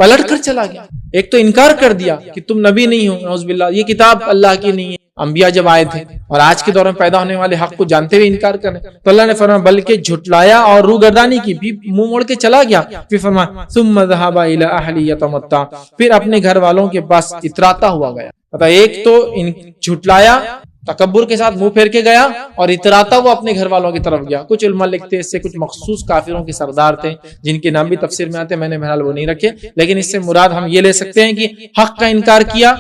پلٹ کر چلا گیا. ایک تو انکار کر دیا کہ تم نبی نہیں ہو، نعوذ باللہ، یہ کتاب اللہ کی نہیں ہے. انبیاء جب آئے تھے اور آج کے دور میں پیدا ہونے والے حق کو جانتے ہوئے انکار کریں تو اللہ نے فرمایا بلکہ جھٹلایا اور روگردانی کی، بھی منہ موڑ کے چلا گیا. پھر فرمایا ثم ذهب الى اهله يتمتع، پھر اپنے گھر والوں کے پاس اتراتا ہوا گیا. ایک تو جھٹلایا، تکبر کے ساتھ منہ پھیر کے گیا، اور اتراتا وہ اپنے گھر والوں کی طرف گیا. کچھ علماء لکھتے اس سے کچھ مخصوص کافروں کے سردار تھے جن کے نام بھی تفسیر میں آتے، میں نے بہرحال وہ نہیں رکھے، لیکن اس سے مراد ہم یہ لے سکتے ہیں کہ حق کا انکار کیا،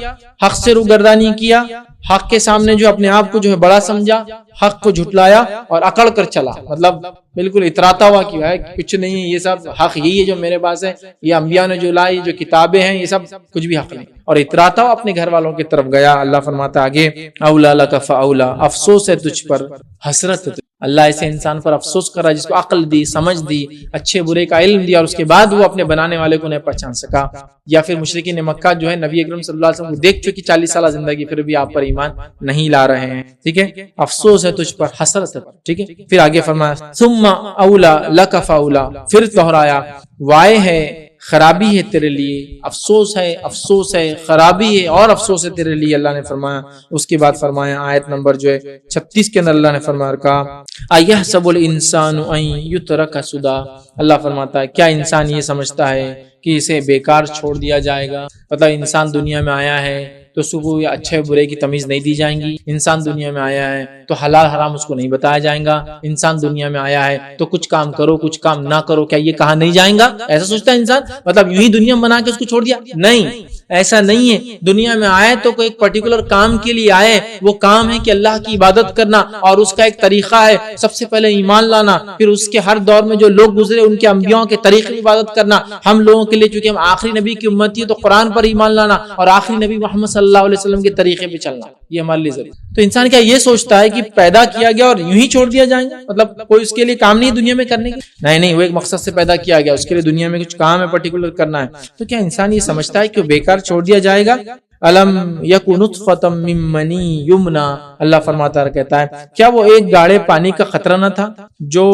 حق سے روگردانی کیا، حق کے سامنے جو اپنے آپ کو جو ہے بڑا سمجھا، حق کو جھٹلایا اور اکڑ کر چلا. مطلب بالکل اتراتا ہوا کیا ہے، کچھ نہیں ہے، یہ سب حق یہی ہے جو میرے پاس ہے، یہ انبیاء نے جو لائی، جو کتابیں ہیں، یہ سب کچھ بھی حق نہیں. اور اتراتا ہوا اپنے گھر والوں کی طرف گیا. اللہ فرماتا آگے اولا لک فاولا، افسوس ہے تجھ پر، حسرت ہے. اللہ ایسے انسان پر افسوس کر رہا ہے جس کو عقل دی، سمجھ دی، اچھے برے کا علم دیا، اور اس کے بعد وہ اپنے بنانے والے کو نہیں پہچان سکا. یا پھر مشرکین مکہ جو ہے نبی اکرم صلی اللہ علیہ وسلم کو دیکھ چکی 40 سالہ زندگی، پھر بھی آپ پر ایمان نہیں لا رہے ہیں. ٹھیک ہے، افسوس ہے تجھ پر، حسرت ہے. ٹھیک ہے، پھر آگے فرمایا ثم اولا لک فاولا، پھر دوہرایا وائے ہے، خرابی ہے تیرے لیے، افسوس ہے، افسوس ہے، خرابی ہے اور افسوس ہے تیرے لیے. اللہ نے فرمایا. اس کے بعد فرمایا آیت نمبر جو ہے 36 کے اندر اللہ نے فرمایا کہا ایحسب الانسان ان یترک سدی. اللہ فرماتا ہے کیا انسان یہ سمجھتا ہے کہ اسے بیکار چھوڑ دیا جائے گا؟ مطلب انسان دنیا میں آیا ہے تو صبح یا اچھے برے کی تمیز نہیں دی جائیں گی. انسان دنیا میں آیا ہے تو حلال حرام اس کو نہیں بتایا جائیں گا. انسان دنیا میں آیا ہے تو کچھ کام کرو کچھ کام نہ کرو، کیا یہ کہا نہیں جائیں گا؟ ایسا سوچتا ہے انسان، مطلب یوں ہی دنیا میں بنا کے اس کو چھوڑ دیا؟ نہیں، ایسا نہیں ہے. دنیا میں آئے تو کوئی ایک پرٹیکولر کام کے لیے آئے، وہ کام ہے کہ اللہ کی عبادت کرنا، اور اس کا ایک طریقہ ہے سب سے پہلے ایمان لانا، پھر اس کے ہر دور میں جو لوگ گزرے ان کے انبیاء کے طریقے عبادت کرنا. ہم لوگوں کے لیے چونکہ ہم آخری نبی کی امتی ہے تو قرآن پر ایمان لانا اور آخری نبی محمد صلی اللہ علیہ وسلم کے طریقے پہ چلنا، یہ ہمارے لیے ضروری. تو انسان کیا یہ سوچتا ہے کہ پیدا کیا گیا اور یوں ہی چھوڑ دیا جائیں گا؟ مطلب کوئی اس کے لیے کام نہیں دنیا میں کرنے کی؟ نہیں، وہ ایک مقصد سے پیدا کیا گیا، اس کے لیے دنیا میں کچھ کام ہے پرٹیکولر کرنا ہے. تو کیا انسان یہ سمجھتا ہے کہ وہ بیکار چھوڑ دیا جائے گا؟ الم یکن نطفۃ من منی یمنا، اللہ فرماتا ہے کہتا ہے کیا وہ ایک گاڑے پانی کا قطرہ نہ تھا جو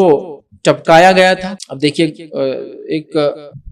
چپکایا گیا تھا؟ اب دیکھیے ایک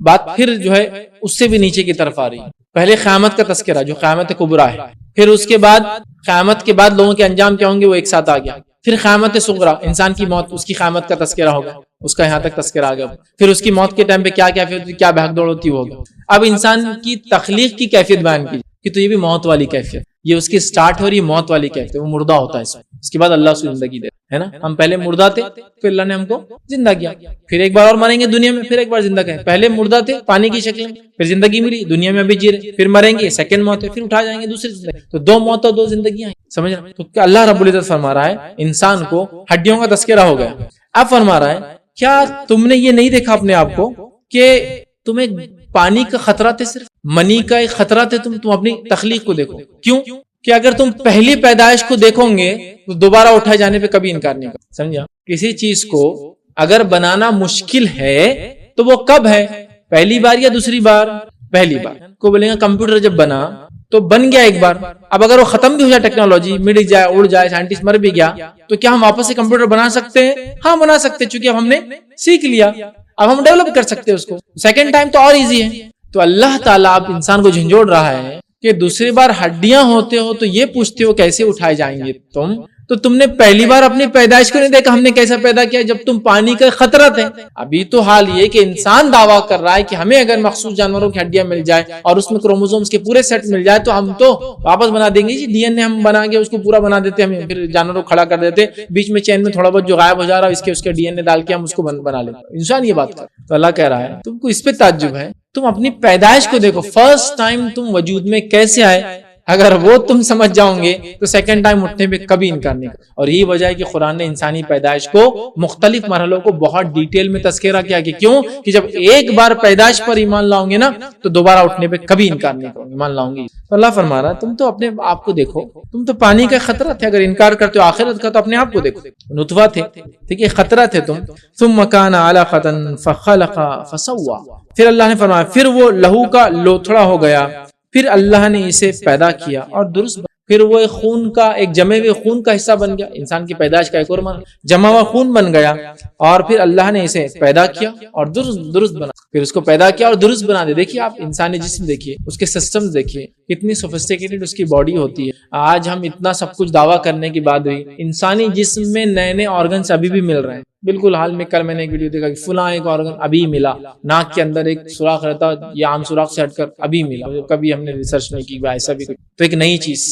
بات پھر جو ہے اس سے بھی نیچے کی طرف آ رہی ہے. پہلے قیامت کا تذکرہ جو قیامت کبریٰ ہے، پھر اس کے بعد قیامت کے بعد لوگوں کے انجام کیا ہوں گے وہ ایک ساتھ آ گیا. پھر قیامت صغریٰ، انسان کی موت، اس کی قیامت کا تذکرہ ہوگا، اس کا یہاں تک تذکرہ آ گیا. پھر اس کی موت کے ٹائم پہ کیا بھاگ دوڑ ہوتی ہوگا. اب انسان کی تخلیق کی کیفیت بیان کی کہ تو یہ بھی موت والی کیفیت، یہ اس کی سٹارٹ ہو رہی ہے موت والی کیفیت، وہ مردہ ہوتا ہے اس کے بعد اللہ اس کو زندگی دے ہے نا. ہم پہلے مردہ تھے پھر اللہ نے ہم کو زندہ کیا، پھر ایک بار اور مریں گے دنیا میں، پھر ایک بار زندہ کریں. پہلے مردہ تھے پانی کی شکل میں، پھر زندگی ملی دنیا میں ابھی جی رہے، پھر مریں گے، سیکنڈ موت ہے، پھر اٹھا جائیں گے دوسری زندگی. تو 2 موت اور 2 زندگیاں ہیں، سمجھ رہے؟ تو اللہ رب العزت فرما رہا ہے انسان کو ہڈیوں کا تذکرہ ہو گیا. اب فرما رہا ہے کیا تم نے یہ نہیں دیکھا اپنے آپ کو کہ تمہیں پانی کا خطرہ تھے، صرف منی کا ایک خطرہ تھے؟ تم اپنی تخلیق کو دیکھو. کیوں کہ اگر تم پہلی پیدائش کو دیکھو گے تو دوبارہ اٹھائے جانے پہ کبھی انکار نہیں کرو. سمجھا؟ کسی چیز کو اگر بنانا مشکل ہے تو وہ کب ہے؟ پہلی بار یا دوسری بار؟ پہلی بار. کو بولیں گے کمپیوٹر جب بنا تو بن گیا ایک بار، اب اگر وہ ختم بھی ہو جائے، ٹیکنالوجی مٹ جائے، اڑ جائے، سائنٹسٹ مر بھی گیا، تو کیا ہم واپس سے کمپیوٹر بنا سکتے ہیں؟ ہاں بنا سکتے، چونکہ اب ہم نے سیکھ لیا، اب ہم ڈیولپ کر سکتے ہیں اس کو. سیکنڈ ٹائم تو اور ایزی ہے. تو اللہ تعالیٰ اب انسان کو جھنجھوڑ رہا ہے کہ دوسری بار ہڈیاں ہوتے ہو تو یہ پوچھتے ہو کیسے اٹھائے جائیں گے تو تم نے پہلی بار اپنی پیدائش کو نہیں دیکھا ہم نے کیسا پیدا کیا جب تم پانی کا خطرہ تھے. ابھی تو حال یہ کہ انسان دعویٰ کر رہا ہے کہ ہمیں اگر مخصوص جانوروں کی ہڈیاں مل جائے اور اس میں کروموزومز کے پورے سیٹ مل جائے تو ہم تو واپس بنا دیں گے. ڈی این اے ہم بنا کے اس کو پورا بنا دیتے، ہم پھر جانوروں کو کھڑا کر دیتے، بیچ میں چین میں تھوڑا بہت جو غائب ہو جا رہا ہے اس کے ڈی این اے ڈال کے ہم اس کو بنا لیتے. انسان یہ بات کر تو اللہ کہہ رہا ہے تم کو اس پہ تعجب ہے؟ تم اپنی پیدائش کو دیکھو، فرسٹ ٹائم تم وجود میں کیسے آئے. اگر وہ تم سمجھ جاؤ گے تو سیکنڈ ٹائم اٹھنے پہ کبھی انکار نہیں کرو. اور یہی وجہ ہے کہ قرآن نے انسانی پیدائش کو مختلف مرحلوں کو بہت ڈیٹیل میں تذکرہ کیا کہ کیوں کہ جب ایک بار پیدائش پر ایمان لاؤ گے نا تو دوبارہ اٹھنے پہ کبھی انکار نہیں کرو، ایمان لاؤ گے. تو اللہ فرما رہا ہے تم تو اپنے آپ کو دیکھو، تم تو پانی کا خطرہ تھے، اگر انکار کرتے ہو آخرت کا تو اپنے آپ کو دیکھو. نطفہ تھے، ٹھیک ہے، خطرہ تھے تم. ثم كان علقة فخلق فسوى، پھر اللہ نے فرمایا پھر وہ لہو کا لوتھڑا ہو گیا، پھر اللہ نے اسے پیدا کیا اور درست. پھر وہ خون کا ایک جمے ہوئے خون کا حصہ بن گیا، انسان کی پیدائش کا ایک اور جمع ہوا خون بن گیا، اور پھر اللہ نے اسے پیدا کیا اور درست بنا، پھر اس کو پیدا کیا اور درست بنا دے۔ دیکھیے آپ انسانی جسم دیکھیے، اس کے سسٹمز دیکھیے، کتنی سوفسٹیکیٹڈ اس کی باڈی ہوتی ہے۔ آج ہم اتنا سب کچھ دعویٰ کرنے کے بعد بھی انسانی جسم میں نئے نئے آرگنس ابھی بھی مل رہے ہیں۔ بالکل حال میں کل میں نے ایک ویڈیو دیکھا کہ فلاں ایک آرگن ابھی ملا، ناک کے اندر ایک سوراخ رہتا یا عام سوراخ سے ہٹ کر ابھی ملا، کبھی ہم نے ریسرچ نہیں کی ایسا بھی کچھ۔ تو ایک نئی چیز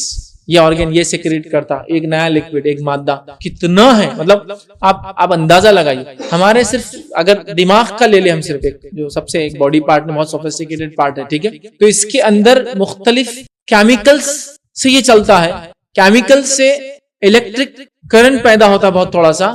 یہ آرگن یہ سیکریٹ کرتا، ایک نیا لکوڈ، ایک مادہ کتنا ہے، مطلب آپ اندازہ لگائیے۔ ہمارے صرف اگر دماغ کا لے لیں، ہم صرف ایک جو سب سے ایک باڈی پارٹ میں بہت سوفسٹیکیٹڈ پارٹ ہے، ٹھیک ہے، تو اس کے اندر مختلف کیمیکلز سے یہ چلتا ہے، کیمیکل سے الیکٹرک کرنٹ پیدا ہوتا ہے بہت تھوڑا سا،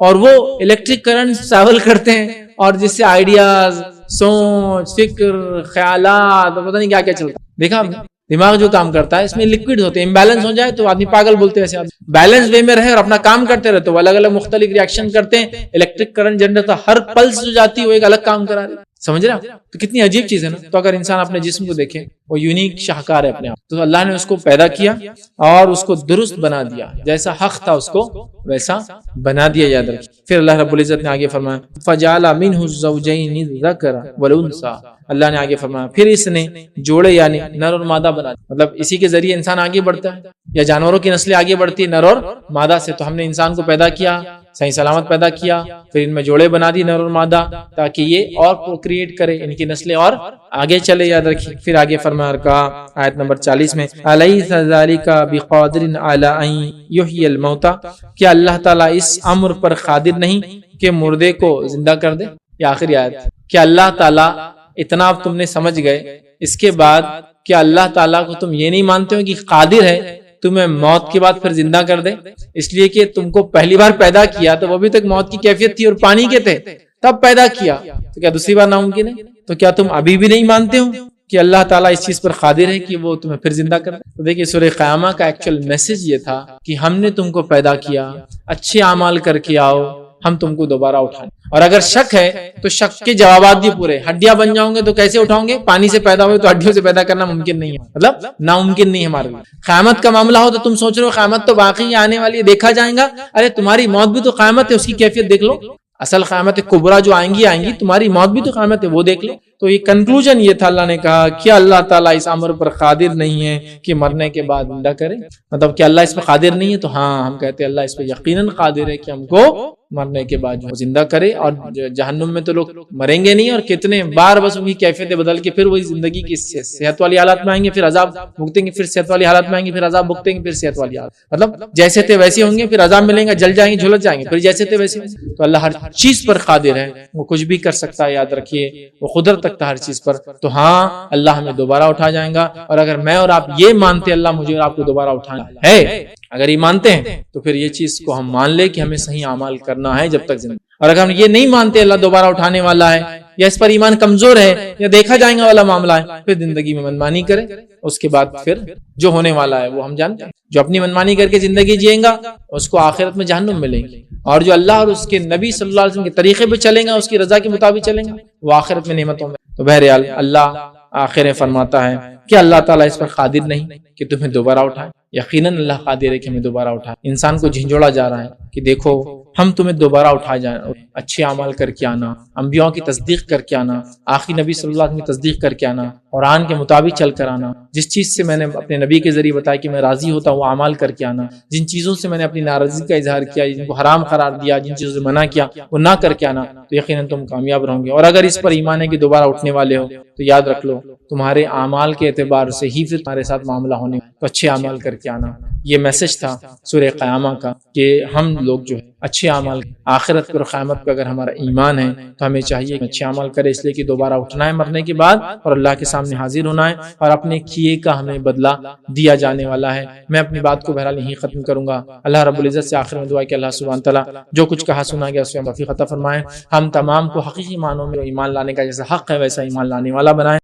اور وہ الیکٹرک کرنٹ ٹریول کرتے ہیں اور جس سے آئیڈیاز، سوچ، فکر، خیالات، پتہ نہیں کیا کیا چلتا ہے۔ دیکھا آپ نے دماغ جو کام کرتا ہے اس میں لکوڈ ہوتے ہیں، امبیلنس ہو جائے تو آدمی پاگل بولتے ہیں، ایسے آدمی بیلنس وے میں رہے اور اپنا کام کرتے رہے تو وہ الگ الگ مختلف ریاکشن کرتے ہیں، الیکٹرک کرنٹ جنریٹ، ہر پلس جو جاتی ہے وہ ایک الگ کام کرا رہی ہے، سمجھ رہے ہیں؟ تو کتنی عجیب چیز ہے نا۔ تو اگر انسان اپنے جسم کو دیکھے وہ یونیک شاہکار ہے اپنے آپ، تو اللہ نے اس کو پیدا کیا اور اس کو درست بنا دیا، جیسا حق تھا اس کو ویسا بنا دیا، یاد رکھیے۔ پھر اللہ رب العزت نے آگے فرمایا فَجَعَلَ مِنْهُ الزَّوْجَيْنِ الذَّكَرَ وَالْأُنثَى، اللہ نے آگے فرمایا پھر اس نے جوڑے یعنی نر اور مادہ بنا دیا، مطلب اسی کے ذریعے انسان آگے بڑھتا ہے، یا جانوروں کی نسلیں آگے بڑھتی ہے نر اور مادہ سے۔ تو ہم نے انسان کو پیدا کیا، صحیح سلامت پیدا کیا، پھر ان میں جوڑے بنا دی نر اور مادہ تاکہ یہ اور پروکریٹ کرے، ان کی نسلیں اور آگے چلے، یاد رکھیے۔ پھر آگے فرمایا کہا آیت نمبر 40 میں أَلَيْسَ ذَلِكَ بِقَادِرٍ عَلَىٰ أَن يُحْيِيَ الْمَوْتَىٰ، کیا اللہ تعالیٰ اس امر پر قادر نہیں کہ مردے کو زندہ کر دے؟ یہ آخری آیت، کہ اللہ تعالیٰ اتنا اب تم نے سمجھ گئے، اس کے بعد کیا اللہ تعالیٰ کو تم یہ نہیں مانتے ہو کہ قادر ہے تمہیں موت کے بعد پھر زندہ کر دے؟ اس لیے کہ تم کو پہلی بار پیدا کیا تو وہ بھی تک موت کی کیفیت تھی اور پانی کے تھے، تب پیدا کیا، تو کیا دوسری بار ناممکن ہے؟ تو کیا تم ابھی بھی نہیں مانتے ہو کہ اللہ تعالیٰ اس چیز پر قادر ہے کہ وہ تمہیں پھر زندہ کر دے؟ تو دیکھیے سورہ قیامہ کا ایکچوئل میسج یہ تھا کہ ہم نے تم کو پیدا کیا، اچھے اعمال کر کے آؤ، ہم تم کو دوبارہ اٹھائیں۔ اور اگر شک ہے تو شک کے جوابات بھی پورے، ہڈیاں بن جاؤں گے تو کیسے اٹھاؤں گے؟ پانی سے پیدا ہوئے تو ہڈیوں سے پیدا کرنا ممکن نہیں ہے، مطلب ناممکن نہیں ہے ہمارے لیے۔ قیامت کا معاملہ ہو تو تم سوچ رہے ہو قیامت تو واقعی آنے والی ہے، دیکھا جائے گا، ارے تمہاری موت بھی تو قیامت ہے، اس کی کیفیت دیکھ لو، اصل قیامت کبریٰ جو آئیں گی، تمہاری موت بھی تو قیامت ہے، وہ دیکھ لو۔ تو یہ کنکلوژن یہ تھا، اللہ نے کہا کہ اللہ تعالیٰ اس امر پر قادر نہیں ہے کہ مرنے کے بعد زندہ کرے، مطلب کہ اللہ اس پر قادر نہیں ہے، تو ہاں ہم کہتے ہیں اللہ اس پر یقیناً قادر ہے کہ ہم کو مرنے کے بعد جو زندہ کرے۔ اور جہنم میں تو لوگ مریں گے نہیں، اور کتنے بار بس ان کی کیفیتیں بدل کے پھر وہی زندگی کی صحت والی حالات میں آئیں گے، پھر عذاب بھگتیں گے، پھر صحت والی حالات میں آئیں گے، پھر عذاب بھگتیں گے، پھر صحت والی حالات، مطلب جیسے تھے ویسے ہوں گے، پھر عذاب ملیں گے، جل جائیں گے، جھلس جائیں گے، پھر جیسے تھے ویسے ہوں گے۔ تو اللہ ہر چیز پر قادر ہے، وہ کچھ بھی کر سکتا ہے، یاد رکھیے وہ قدرت تکتا ہر چیز پر۔ تو ہاں اللہ ہمیں دوبارہ اٹھا جائے گا، اور اگر میں اور آپ یہ مانتے اللہ مجھے اور آپ کو دوبارہ اٹھانا ہے، اگر یہ مانتے ہیں تو پھر یہ چیز کو ہم مان لے کہ ہمیں صحیح اعمال کرنا ہے جب تک زندہ۔ اور اگر ہم یہ نہیں مانتے اللہ دوبارہ اٹھانے والا ہے، یا اس پر ایمان کمزور ہے، یا دیکھا جائے گا والا معاملہ ہے، پھر زندگی میں منمانی کرے، اس کے بعد پھر جو ہونے والا ہے وہ ہم جانتے ہیں۔ جو اپنی منمانی کر کے زندگی جیئیں گا اس کو آخرت میں جہنم ملیں گی، اور جو اللہ اور اس کے نبی صلی اللہ علیہ وسلم کے طریقے پہ چلیں گا، اس کی رضا کے مطابق چلیں گا، وہ آخرت میں نعمتوں میں۔ تو بہرحال اللہ آخر فرماتا ہے کہ اللہ تعالیٰ اس پر قادر نہیں کہ تمہیں دوبارہ اٹھائے، یقیناً اللہ قادر ہے کہ ہمیں دوبارہ اٹھائے۔ انسان کو جھنجھوڑا جا رہا ہے کہ دیکھو ہم تمہیں دوبارہ اٹھا جائیں، اچھے اعمال کر کے آنا، انبیاء کی تصدیق کر کے آنا، آخری نبی صلی اللہ علیہ وسلم کی تصدیق کر کے آنا، قرآن کے مطابق چل کر آنا، جس چیز سے میں نے اپنے نبی کے ذریعے بتایا کہ میں راضی ہوتا ہوں وہ اعمال کر کے آنا، جن چیزوں سے میں نے اپنی ناراضگی کا اظہار کیا، جن کو حرام قرار دیا، جن چیزوں سے منع کیا وہ نہ کر کے آنا، تو یقیناً تم کامیاب رہو گے۔ اور اگر اس پر ایمان ہے کہ دوبارہ اٹھنے والے ہو تو یاد رکھ لو تمہارے اعمال کے اعتبار سے ہی پھر تمہارے ساتھ معاملہ ہونے، تو اچھے اعمال کر کے آنا۔ یہ میسج تھا سورہ قیامہ کا کہ ہم لوگ جو ہے اچھے اعمال، آخرت پر قیامت پر اگر ہمارا ایمان ہے تو ہمیں چاہیے کہ اچھے اعمال کرے، اس لیے کہ دوبارہ اٹھنا ہے مرنے کے بعد اور اللہ کے سامنے حاضر ہونا ہے، اور اپنے کیے کا ہمیں بدلہ دیا جانے والا ہے۔ میں اپنی بات کو بہرحال یہیں ختم کروں گا۔ اللہ رب العزت سے آخر میں دعا ہے کہ اللہ سبحانہ تعالیٰ جو کچھ کہا سنا گیا اس میں توفیق عطا فرمائے، ہم تمام کو حقیقی معنوں میں ایمان لانے کا جیسا حق ہے ویسا ایمان لانے والا بنائے۔